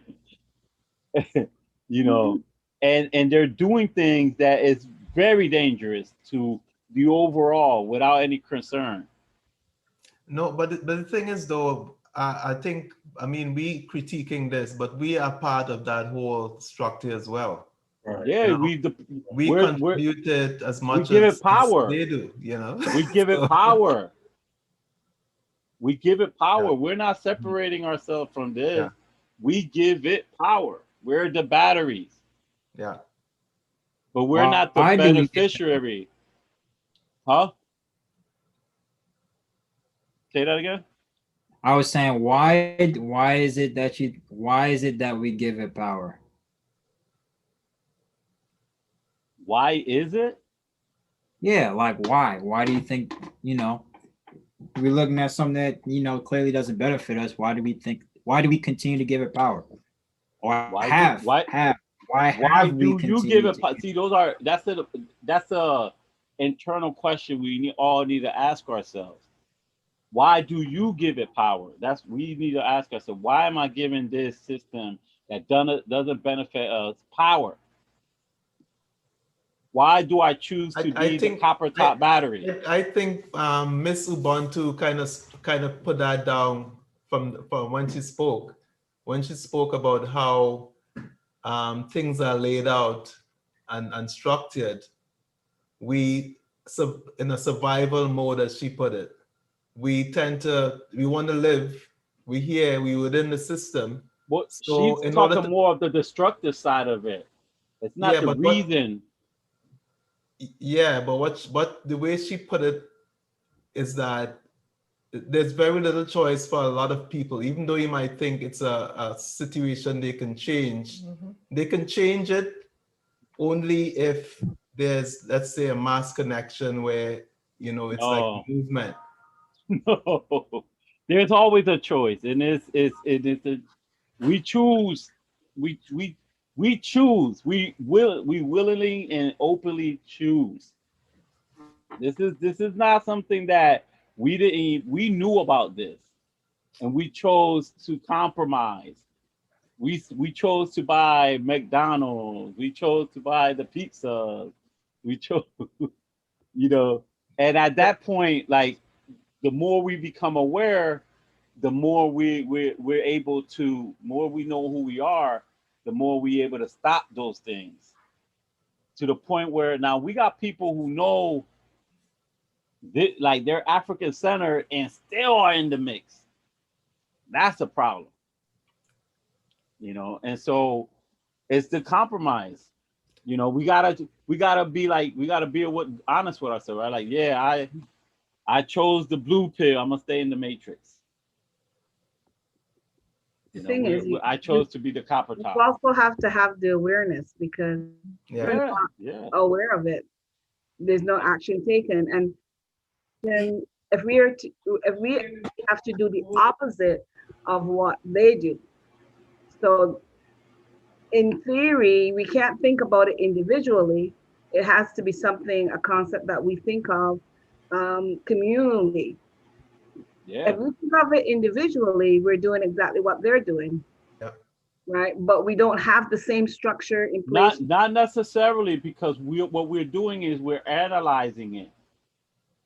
you know, and they're doing things that is very dangerous to the overall without any concern. No, but the thing is though, I think, I mean, we critiquing this, but we are part of that whole structure as well. Right. Yeah, You know, we we're contributed as we much give as it power. they do, you know. We give it So, power. We give it power. Yeah. We're not separating ourselves from this. Yeah. We give it power. We're the batteries, yeah. but we're not the Why do we get- beneficiary. Huh? Say that again. I was saying, why is it that we give it power? Why is it? Yeah, like why? Why do you think, we're looking at something that, clearly doesn't benefit us? Why do we continue to give it power? Or Why have do we you continued give it? to See, that's a internal question we all need to ask ourselves. Why do you give it power? We need to ask ourselves. Why am I giving this system that doesn't benefit us power? Why do I choose to be the copper top battery? I think Miss Ubuntu kind of put that down from when she spoke. When she spoke about how things are laid out and structured, in a survival mode, as she put it, we want to live. We within the system. Well, So she's talking more of the destructive side of it. It's not the reason. Yeah, but what the way she put it is that there's very little choice for a lot of people, even though you might think it's a situation they can change. They can change it only if there's, let's say, a mass connection where, it's like a movement. No, there's always a choice, and we choose. We choose. We willingly and openly choose. This is not something that we knew about this, and we chose to compromise. We chose to buy McDonald's. We chose to buy the pizza. We chose, and at that point, like, the more we become aware, the more we're able to, more we know who we are, the more we're able to stop those things. To the point where now we got people who know like they're African centered and still are in the mix. That's a problem. And so it's the compromise. We gotta be honest with ourselves, right? Like, yeah, I chose the blue pill. I'm gonna stay in the matrix. The thing is, I chose to be the copper top. You also have to have the awareness, because if you're not aware of it, there's no action taken. And then if we have to do the opposite of what they do. So in theory, we can't think about it individually. It has to be a concept that we think of communally. Yeah. If we think of it individually, we're doing exactly what they're doing. Yeah. Right. But we don't have the same structure in place. Not necessarily, because what we're doing is we're analyzing it.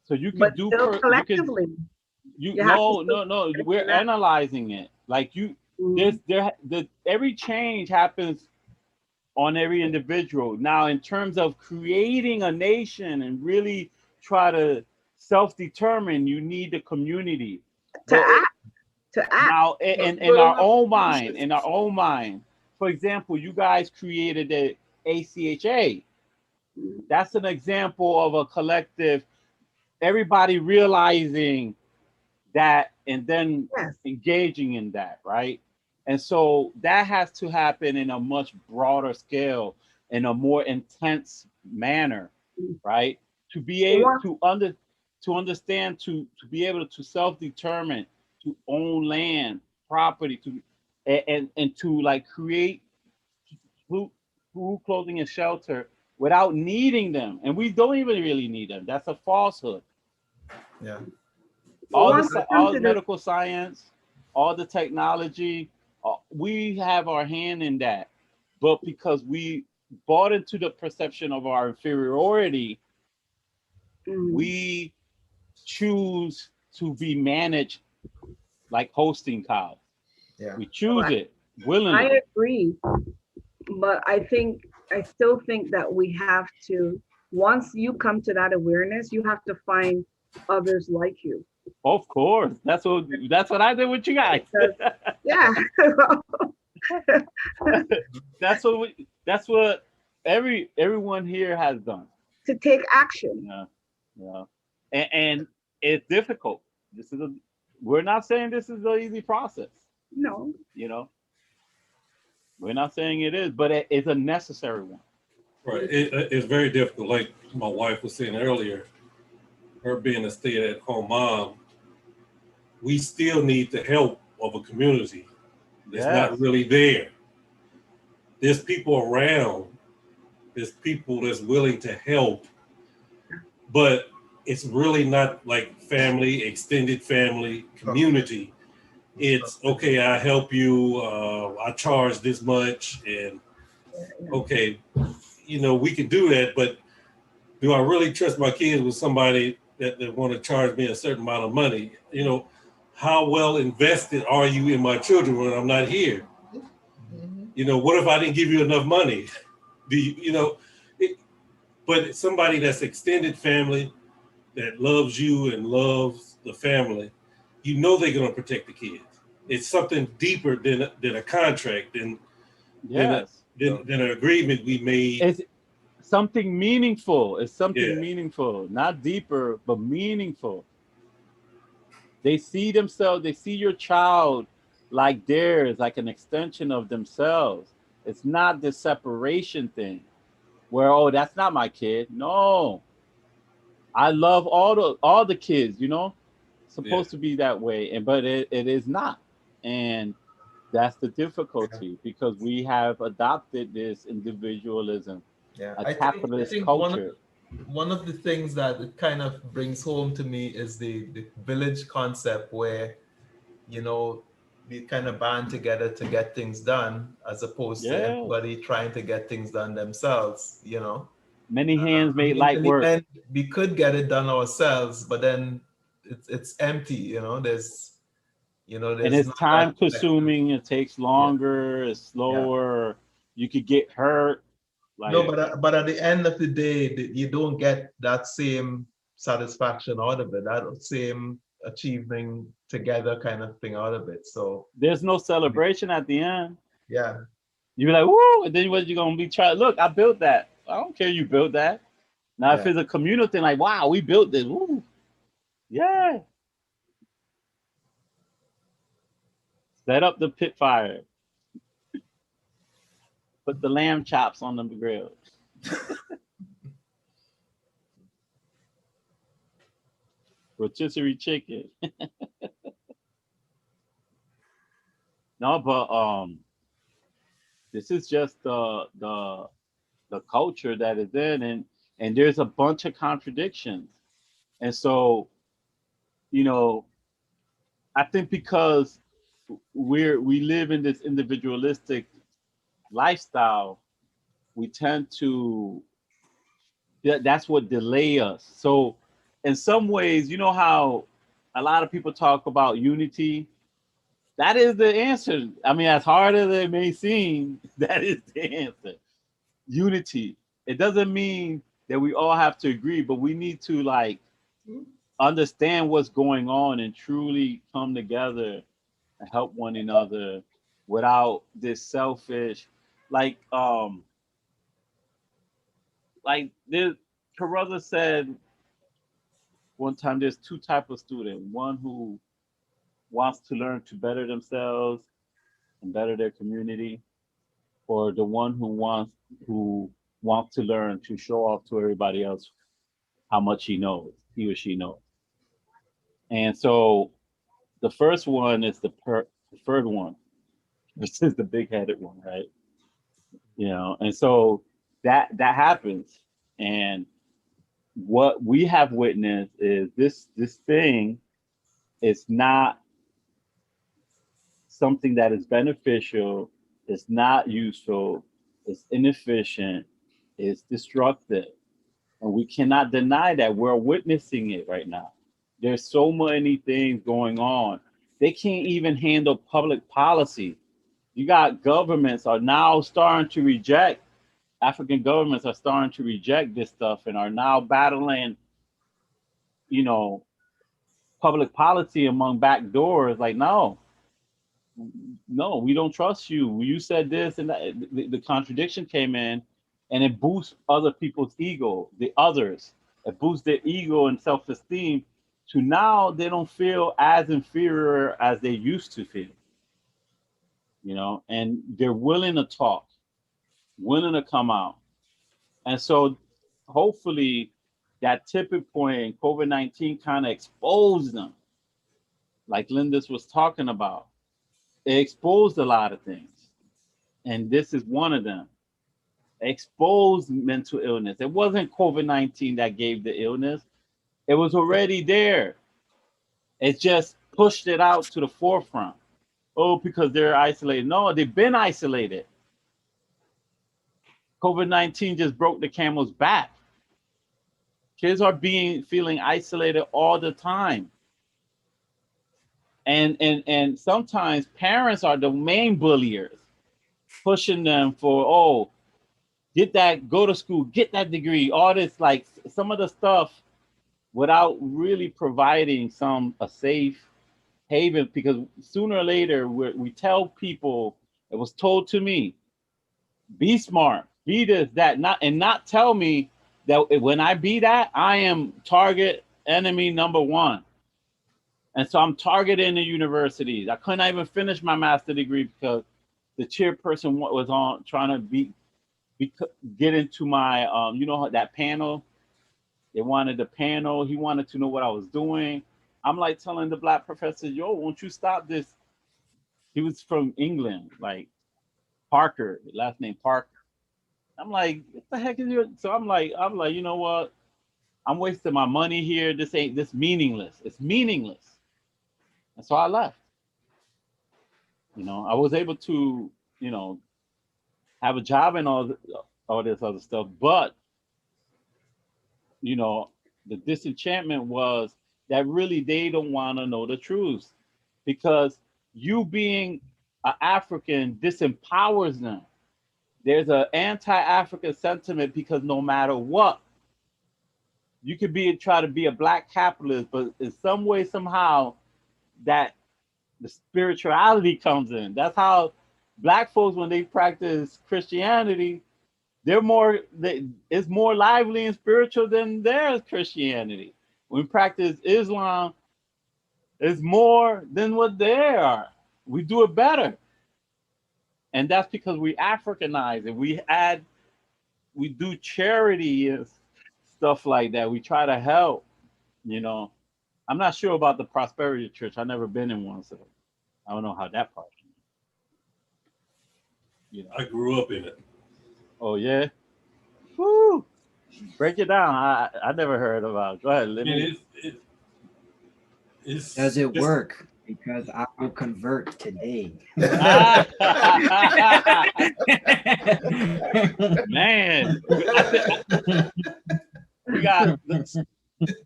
So you but could do still you could collectively. you You have to no, we're connect. analyzing it. Like you Mhm. every change happens on every individual. Now, in terms of creating a nation and really try to self-determine, you need the community. To But act, to act. now, But in our enough own mind, conscious. for example, you guys created the ACHA. Mhm. That's an example of a collective, everybody realizing that and then Yes. engaging in that, right? And so that has to happen in a much broader scale, in a more intense manner, right? To be able Once, to understand, to be able to self-determine, to own land, property, to and to like create food, clothing, and shelter without needing them. And we don't even really need them. That's a falsehood. Yeah. once we come All to the this, medical science, all the technology, we have our hand in that. But because we bought into the perception of our inferiority, mhm. we choose to be managed like hosting cows. Yeah. We So choose it I willingly. agree, but I still think that we have to, once you come to that awareness, you have to find others like you. Of course, that's what I did with you guys. Because, yeah, That's what everyone here has done. to take action. Yeah, yeah, and it's difficult. This is a. We're not saying this is an easy process. No, You know, we're not saying it is, but it's a necessary one. Right. It's very difficult. Like my wife was saying earlier, her being a stay-at-home mom, we still need the help of a community that's Yes, not really there. There's people around, there's people that's willing to help, but it's really not like family, extended family, community. It's okay, I help you, I charge this much, and okay, we can do that, but do I really trust my kids with somebody that want to charge me a certain amount of money? How well invested are you in my children when I'm not here? What if I didn't give you enough money? Do but somebody that's extended family that loves you and loves the family, they're going to protect the kids. It's something deeper than a contract, yes. than an agreement we made. It's something meaningful. It's something Yeah. meaningful, not deeper, but meaningful. They see themselves. They see your child like theirs, like an extension of themselves. It's not this separation thing where, oh, that's not my kid. No, I love all the kids. It's supposed to be that way, but it is not, and that's the difficulty because we have adopted this individualism, Yeah. a I capitalist think culture. one of the things that it kind of brings home to me is the village concept where, you know, we kind of band together to get things done as opposed to Yes, everybody trying to get things done themselves. many hands I made mean, light in the work, end, we could get it done ourselves, but then it's empty. and There's it's not that time collective. consuming. It takes Yeah, longer. It's yeah. slower. You could get hurt. No, Like but at the end of the day, you don't get that same satisfaction out of it, that same achieving together kind of thing out of it. So there's no celebration at the end. yeah, You be like, woo, and then what you gonna be trying? Look, I built that. I don't care you built that. Now if yeah. it's a communal thing, like wow, we built this. Woo, yeah. Set up the pit fire. Put the lamb chops on the grill. Rotisserie chicken. No, but this is just the culture that is in, and there's a bunch of contradictions. And so, you know, I think because we live in this individualistic lifestyle, we tend to that's what delay us. So in some ways, you know how a lot of people talk about unity? That is the answer. I mean, as hard as it may seem, that is the answer. Unity. It doesn't mean that we all have to agree, but we need to like understand what's going on and truly come together and help one another without this selfish, like this Carruthers said one time, there's two types of student, one who wants to learn to better themselves and better their community, or the one who wants to learn to show off to everybody else how much he or she knows. And so the first one is the preferred one, which is the big-headed one, right? You know, and so that happens. And what we have witnessed is this thing is not something that is beneficial, it's not useful, it's inefficient, it's destructive. And we cannot deny that. We're witnessing it right now. There's so many things going on. They can't even handle public policy. You got governments are now starting to reject, African governments are starting to reject this stuff and are now battling, you know, public policy among back doors. Like, no, we don't trust you. You said this, and that. The contradiction came in, and it boosts other people's ego, the others. It boosts their ego and self-esteem to now they don't feel as inferior as they used to feel. You know, and they're willing to talk, willing to come out. And so hopefully that tipping point in COVID-19 kind of exposed them, like Lindis was talking about. It exposed a lot of things. And this is one of them. Exposed mental illness. It wasn't COVID-19 that gave the illness. It was already there. It just pushed it out to the forefront. Oh, because they're isolated. No, they've been isolated. COVID-19 just broke the camel's back. Kids are feeling isolated all the time. And sometimes parents are the main bulliers, pushing them for, oh, go to school, get that degree, all this, like some of the stuff without really providing a safe haven, because sooner or later we tell people, it was told to me, be smart, be this, that, not tell me that when I be that, I am target enemy number one. And so I'm targeting the universities. I couldn't even finish my master's degree because the chairperson was on trying to get into my, that panel. They wanted the panel. He wanted to know what I was doing. I'm like telling the black professor, yo, won't you stop this? He was from England, like Parker, last name Parker. I'm like, what the heck is your? So I'm like, you know what? I'm wasting my money here. This meaningless. It's meaningless. And so I left. You know, I was able to, have a job and all this other stuff, but the disenchantment was that really they don't want to know the truth, because you being an African disempowers them. There's an anti-African sentiment because no matter what, you could try to be a black capitalist, but in some way, somehow, that the spirituality comes in. That's how black folks, when they practice Christianity, it's more lively and spiritual than their Christianity. When we practice Islam, it's more than what they are. We do it better. And that's because we Africanize it. We do charity and stuff like that. We try to help, I'm not sure about the Prosperity Church. I've never been in one, so I don't know how that part. I grew up in it. Oh yeah. Woo! Break it down. I never heard about it. Go ahead. Does it work? Because I will convert today. Man, we got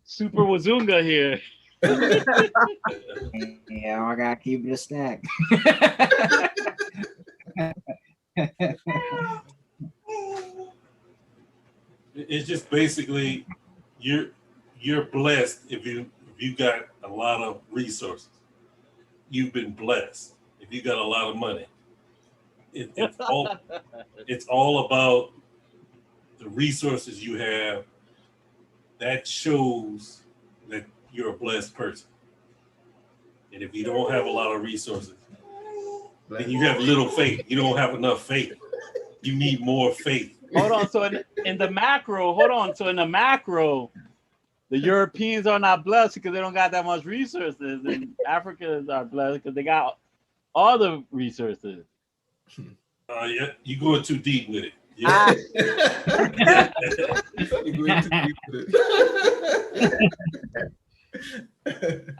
Super Wazunga here. Yeah, I gotta keep it a stack. It's just basically you're blessed if you got a lot of resources. You've been blessed if you got a lot of money. It's all about the resources you have. That shows that you're a blessed person. And if you don't have a lot of resources, then you have little faith. You don't have enough faith. You need more faith. Hold on. So in the macro, So in the macro, the Europeans are not blessed because they don't got that much resources, and Africans are blessed because they got all the resources. Yeah, you going too deep with it. Ah. Yeah. You're going to keep it.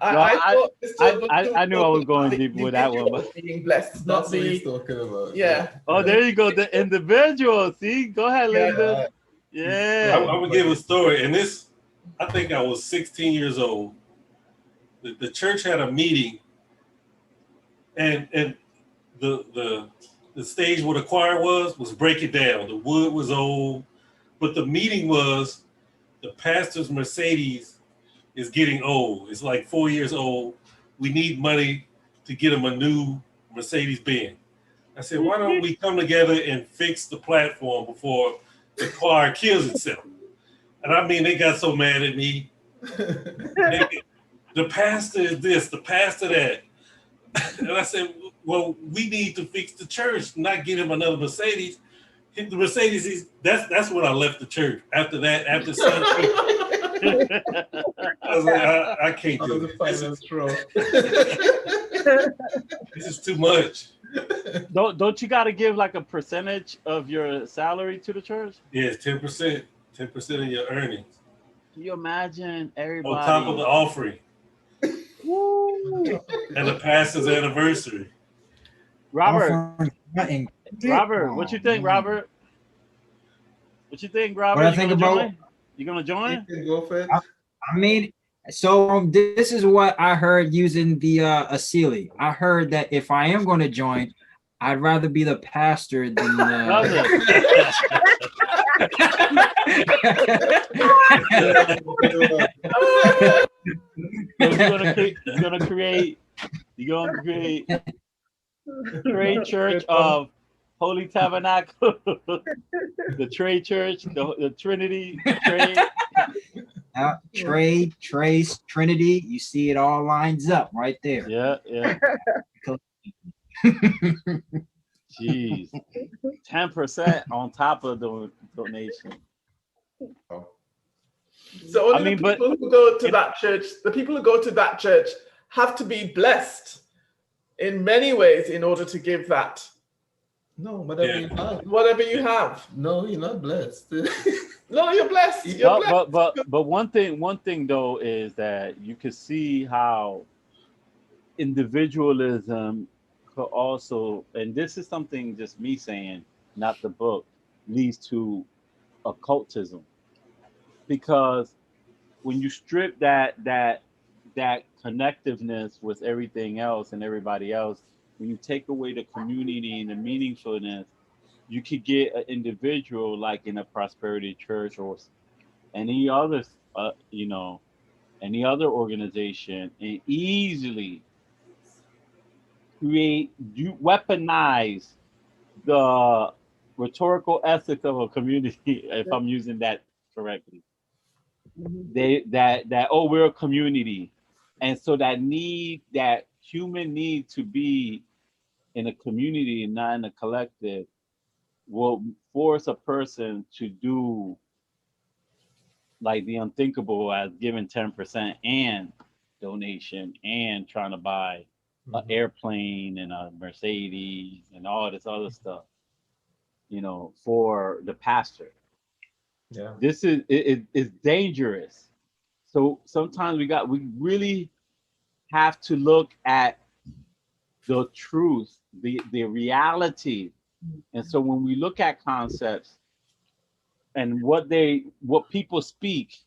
I knew I was going deep with that one. But being blessed, not That's what he's the talking about. yeah. oh, there you go. The individual. See, go ahead, Yeah. Linda. Yeah. I would give a story, and this, I think I was 16 years old. The church had a meeting, and the stage where the choir was breaking down. The wood was old, but the meeting was the pastor's Mercedes is getting old. It's like 4 years old. We need money to get him a new Mercedes Benz. I said, why don't we come together and fix the platform before the choir kills itself? And I mean, they got so mad at me. The pastor is this, the pastor that. And I said, well, we need to fix the church, not get him another Mercedes. The Mercedes is that's when I left the church. After that, after Sunday, I was like, I can't do it. This is too much. Don't you got to give like a percentage of your salary to the church? Yeah, 10%, 10% of your earnings. Can you imagine everybody on top of the offering? Woo. And the pastor's anniversary. Robert, what you think, Robert? What you think, Robert? What I think about? You gonna join? You can go for it. I mean, so this is what I heard using the Asili. I heard that if I am going to join, I'd rather be the pastor than You're gonna create Trade Church of Holy Tabernacle, the Trade Church, the Trinity Trade. Trade, Trace, Trinity. You see it all lines up right there. Yeah. Jeez, 10% on top of the donation. So only the people who go to that church, the people who go to that church have to be blessed in many ways in order to give that. No, whatever you have. Whatever you have. No, you're not blessed. No, you're blessed. You're blessed. But one thing though is that you can see how individualism could also, and this is something just me saying, not the book, leads to occultism. Because when you strip that connectiveness with everything else and everybody else, when you take away the community and the meaningfulness, you could get an individual like in a prosperity church or any other, any other organization, and easily weaponize the rhetorical ethic of a community, if I'm using that correctly. We're a community, and so that human need to be in a community and not in a collective will force a person to do like the unthinkable, as giving 10% and donation and trying to buy an airplane and a Mercedes and all this other stuff, for the pastor. Yeah. This is dangerous. So sometimes we really have to look at the truth, the reality. And so when we look at concepts and what people speak,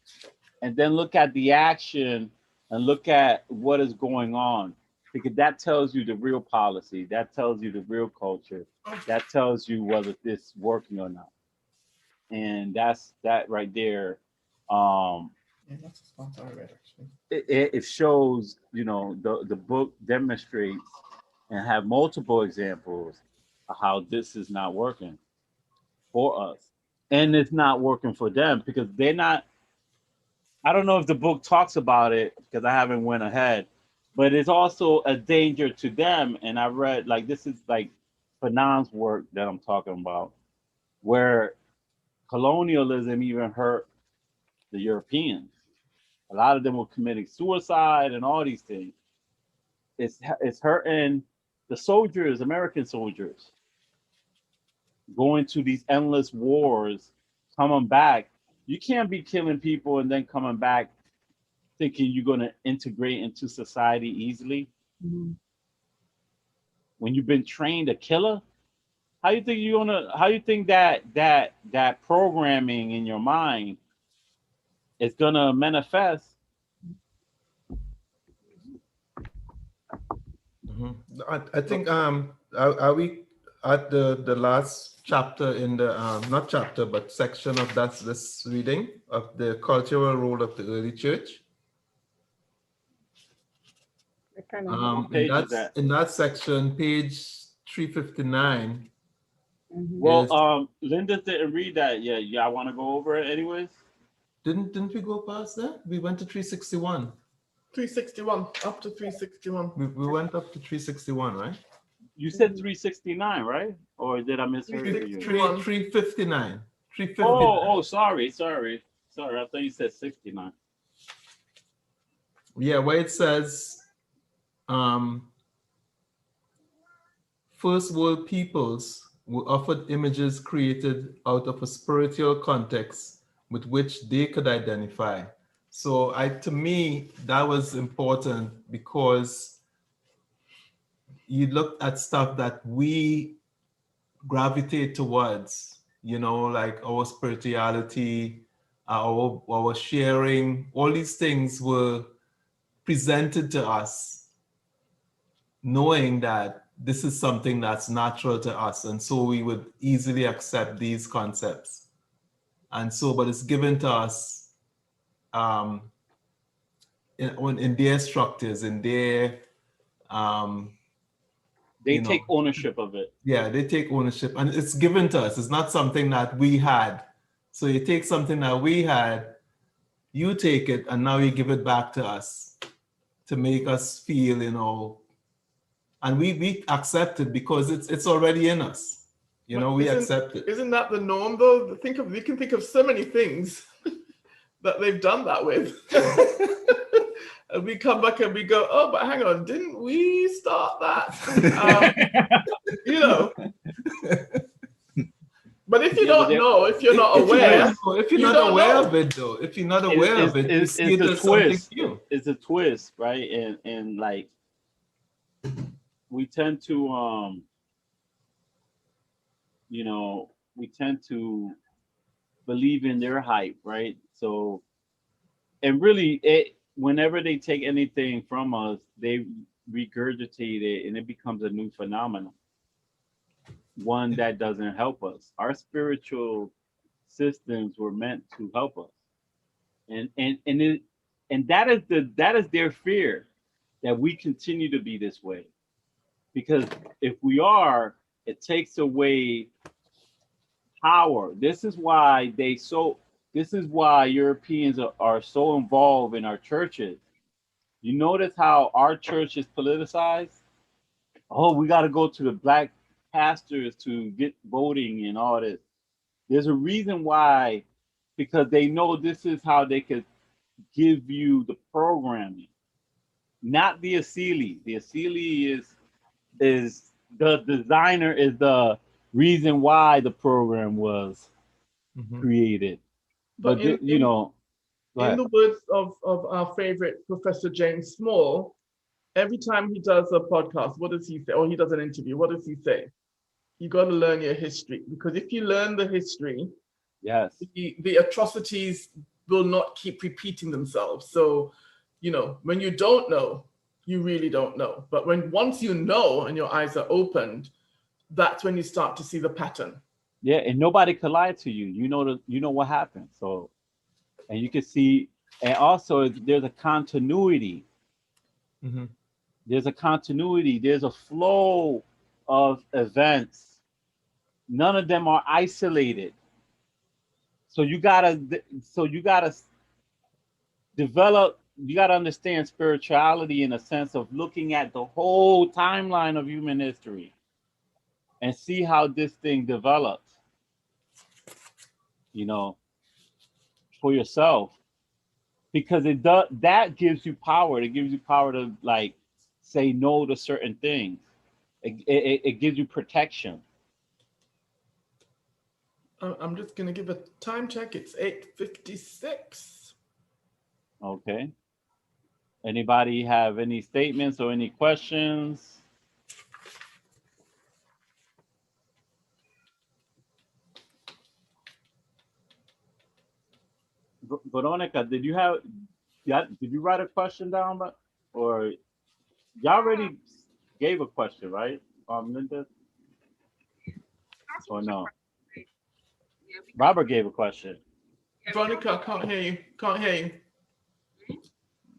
and then look at the action and look at what is going on, because that tells you the real policy, that tells you the real culture, that tells you whether this working or not. And that's that right there. Yeah, that's a spot I read actually. It shows, you know, the book demonstrates and have multiple examples of how this is not working for us, and it's not working for them because they're not. I don't know if the book talks about it because I haven't went ahead, but it's also a danger to them. And I read, like, this is like Fanon's work that I'm talking about, where colonialism even hurt the Europeans. A lot of them were committing suicide and all these things. It's hurting the soldiers, American soldiers, going to these endless wars, coming back. You can't be killing people and then coming back thinking you're going to integrate into society easily. Mhm. When you've been trained a killer, how you think you're gonna? How you think that programming in your mind is gonna manifest? Mhm. I think are we at the last chapter in the not chapter but section of this reading of the cultural role of the early church? I kind of. What page is that? In that section, page 359 Well, is Linda didn't read that yet. Yeah, I want to go over it anyways. didn't we go past that? We went to 361. 361, up to 361. We went up to 361, right? You said 369, right? Or did I mishear you? 359. 359. Oh, sorry. I thought you said 69. Yeah, where it says first world peoples were offered images created out of a spiritual context with which they could identify. So to me, that was important because you looked at stuff that we gravitate towards, you know, like our spirituality, our sharing, all these things were presented to us knowing that this is something that's natural to us. And so we would easily accept these concepts. And so, but it's given to us in their structures, in their, They you know, take ownership of it. yeah, they take ownership and it's given to us. It's not something that we had. So you take something that we had, you take it, and now you give it back to us to make us feel, you know, and we accept it because it's already in us. You know, we accept it. Isn't that the norm though? We can think of so many things that they've done that with. And we come back and we go, oh, but hang on, didn't we start that? You know. But if you don't know, if you're not aware, if you're not aware of it, though, if you're not aware of it, you see it as something new. It's a twist, right? And like we tend to you know, we tend to believe in their hype, right? So, and really, whenever they take anything from us, they regurgitate it, and it becomes a new phenomenon, one that doesn't help us. Our spiritual systems were meant to help us, and that is their fear, that we continue to be this way, because if we are, it takes away power. This is why Europeans are so involved in our churches. You notice how our church is politicized? Oh, we got to go to the black pastors to get voting and all this. There's a reason why, because they know this is how they could give you the programming, not the Asili. The Asili is the designer, is the reason why the program was created. But you know, in the words of our favorite Professor James Small, every time he does a podcast, what does he say? Or he does an interview, what does he say? You got to learn your history, because if you learn the history, yes, the atrocities will not keep repeating themselves. So, you know, when you don't know, you really don't know. But once you know and your eyes are opened, that's when you start to see the pattern. Yeah, and nobody could lie to you. You know what happened. So, and you can see, and also there's a continuity. Mhm. There's a continuity. There's a flow of events. None of them are isolated. So you gotta develop. You gotta understand spirituality in a sense of looking at the whole timeline of human history and see how this thing develops. You know, for yourself, because it does, that gives you power. It gives you power to like say no to certain things. It gives you protection. I'm just going to give a time check. It's 8:56. Okay. Anybody have any statements or any questions? Veronica, did you write a question down, or y'all already gave a question, right? Linda, or no? Robert gave a question. Veronica, I can't hear you. Can't hear you.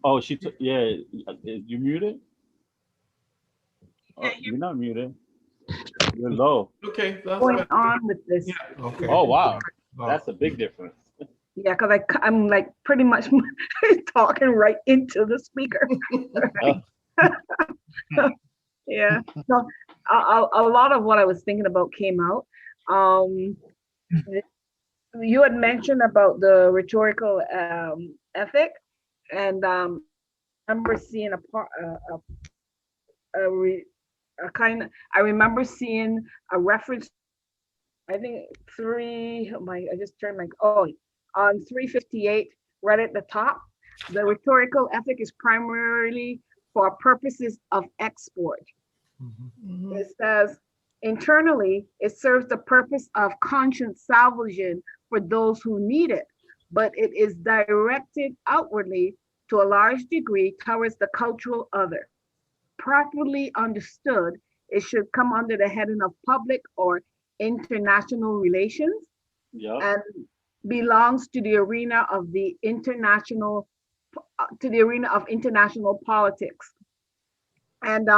Oh, she took. Yeah, you muted? Oh, you're not muted. You're low. Okay, that's Going better. on with this. Yeah. Okay. Oh wow, Wow. that's a big difference. Yeah, because I'm like pretty much talking right into the speaker. Yeah. So a lot of what I was thinking about came out. You had mentioned about the rhetorical ethic, and I remember seeing a kind of, I remember seeing a reference. I think I just turned my, on 358, right at the top. The rhetorical ethic is primarily for purposes of export. Mhm. It says, internally, it serves the purpose of conscience salvation for those who need it, but it is directed outwardly to a large degree towards the cultural other. Properly understood, it should come under the heading of public or international relations Yep. and belongs to the arena of the international politics. And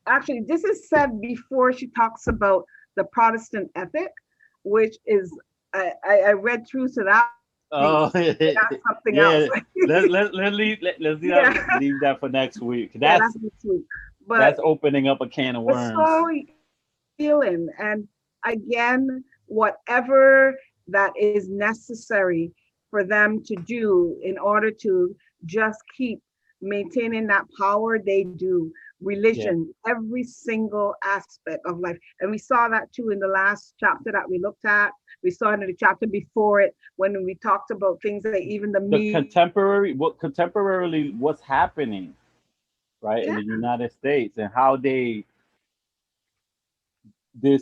actually, this is said before she talks about the Protestant ethic, which is I read through to that. Oh, That's something yeah. else. Let's leave that for next week. Yeah, That's that's next week. But that's opening up a can of the worms. story healing, and again, whatever that is necessary for them to do in order to just keep maintaining that power, they do. Religion, every single aspect of life. And we saw that too in the last chapter that we looked at. We saw it in the chapter before it when we talked about things that even the Contemporarily what's happening, right, in the United States, and how this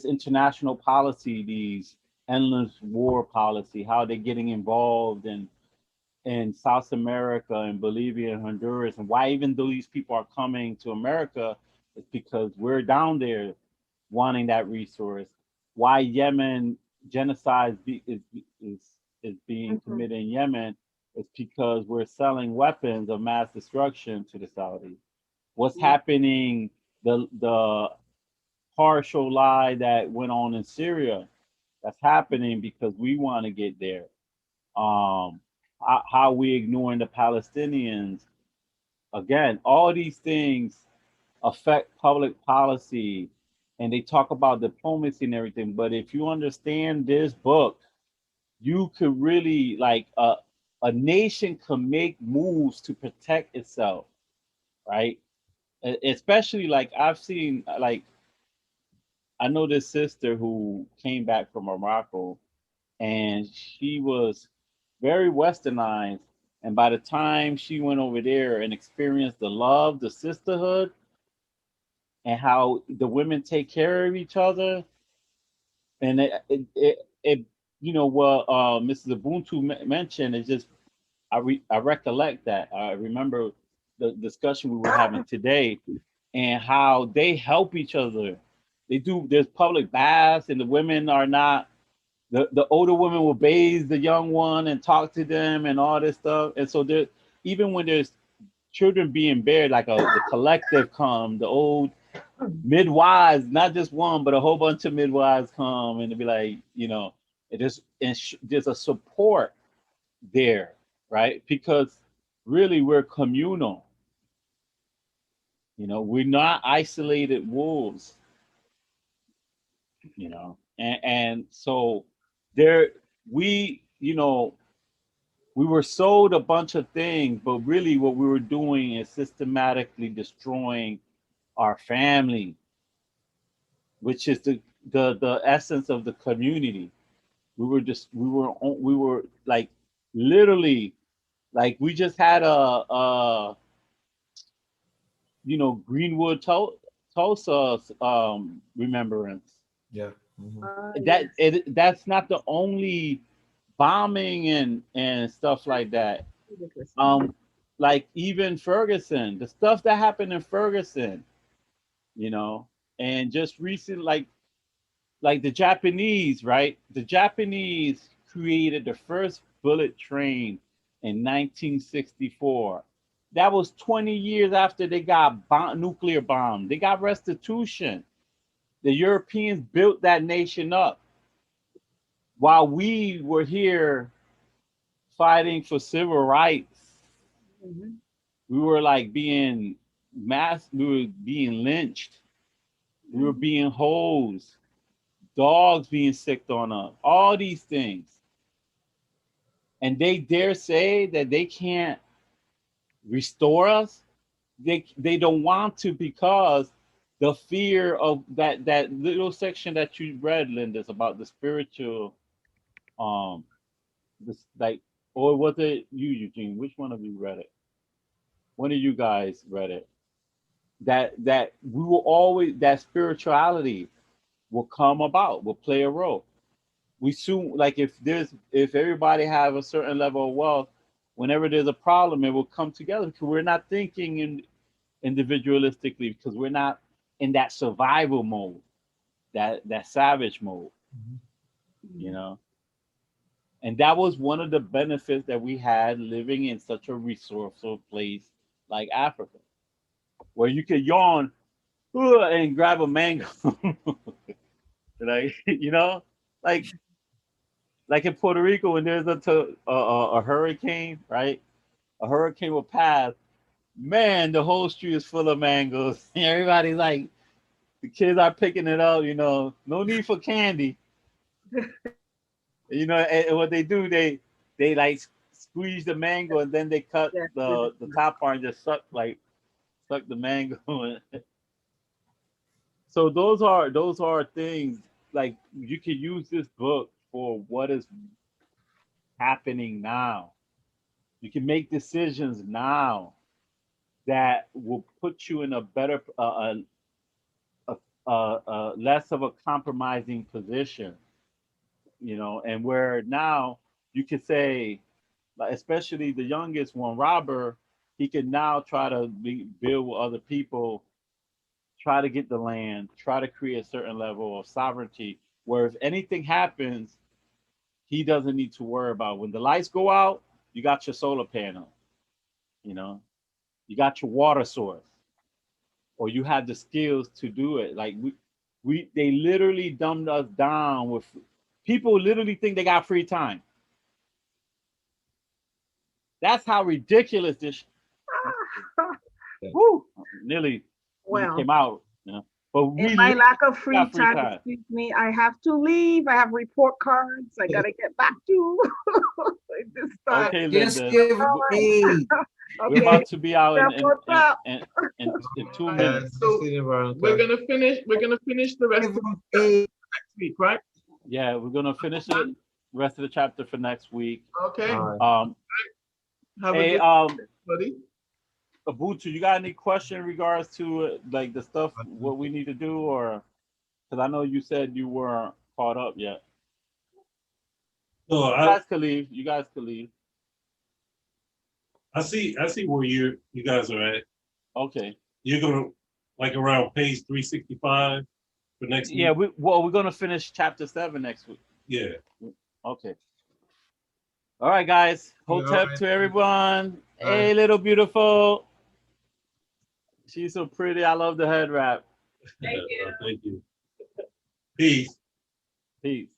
international policy, these endless war policy, how they're getting involved in South America and Bolivia and Honduras, and why even though these people are coming to America, it's because we're down there wanting that resource. Why Yemen genocide is being committed in Yemen is because we're selling weapons of mass destruction to the Saudis. What's happening, the partial lie that went on in Syria, that's happening because we want to get there. How we ignoring the Palestinians. Again, all these things affect public policy, and they talk about diplomacy and everything. But if you understand this book, you could really like a nation can make moves to protect itself, right? Especially like I've seen, like I know this sister who came back from Morocco, and she was very westernized. And by the time she went over there and experienced the love, the sisterhood, and how the women take care of each other, and it what Mrs. Ubuntu mentioned is just I recollect that. I remember the discussion we were having today and how they help each other. There's public baths and the women are not, the older women will bathe the young one and talk to them and all this stuff. And so there, even when there's children being buried, like the collective come, the old midwives, not just one, but a whole bunch of midwives come and they'll be like, there's a support there, right? Because really we're communal. We're not isolated wolves, and so there we were sold a bunch of things, but really what we were doing is systematically destroying our family, which is the essence of the community. We were like literally, like we just had a Greenwood Tulsa remembrance. Yeah. Mhm. That's not the only bombing and stuff like that. Ridiculous. Like even Ferguson, the stuff that happened in Ferguson, and just recent, like the Japanese, right? The Japanese created the first bullet train in 1964. That was 20 years after they got nuclear bombed. They got restitution. The Europeans built that nation up while we were here fighting for civil rights. Mhm. We were like we were being lynched. We were being hosed, dogs being sicked on us, all these things. And they dare say that they can't restore us. They don't want to, because the fear of that little section that you read, Linda's, about the spiritual, this, like, or was it you, Eugene? Which one of you read it? One of you guys read it. That we will always, that spirituality will come about, will play a role. We soon, like, if everybody have a certain level of wealth, whenever there's a problem, it will come together, because we're not thinking individualistically, because we're not in that survival mode, that savage mode, you know. And that was one of the benefits that we had living in such a resourceful place like Africa, where you could yawn and grab a mango. Like, like in Puerto Rico, when there's a hurricane, right? A hurricane will pass. Man, the whole street is full of mangoes. Everybody's like, the kids are picking it up. No need for candy. And what they do, they like squeeze the mango and then they cut Yeah. the top part and just suck the mango. So those are things, like, you can use this book for what is happening now. You can make decisions now that will put you in a better, less of a compromising position, and where now you could say, like, especially the youngest one, Robert, he can now try to build with other people, try to get the land, try to create a certain level of sovereignty, where if anything happens, he doesn't need to worry about, when the lights go out, you got your solar panel, you know, you got your water source, or you have the skills to do it. Like, they literally dumbed us down with, people literally think they got free time. That's how ridiculous this. Woo, nearly Well, came out, But we in my lack of got free time, excuse me, I have to leave. I have report cards. I gotta get back to this time. Okay, Just Linda. give me. We're about to be out What's up? in 2 Yeah, minutes. So Veronica. we're gonna finish the rest of next week, right? Yeah, we're gonna finish the rest of the chapter for next week. Okay. All right. Have Hey, a good buddy. Abutu, you got any question in regards to like the stuff what we need to do, or because I know you said you weren't caught up yet. No, You guys could leave. You guys could leave. I see where you guys are at. Okay. You're gonna like around page 365 for next Yeah, week. we're gonna finish chapter 7 next week. Yeah. Okay. All right, guys. Yeah, Hotep all right. to everyone. All Hey, right. little beautiful. She's so pretty. I love the head wrap. Thank you. Thank you. Peace. Peace.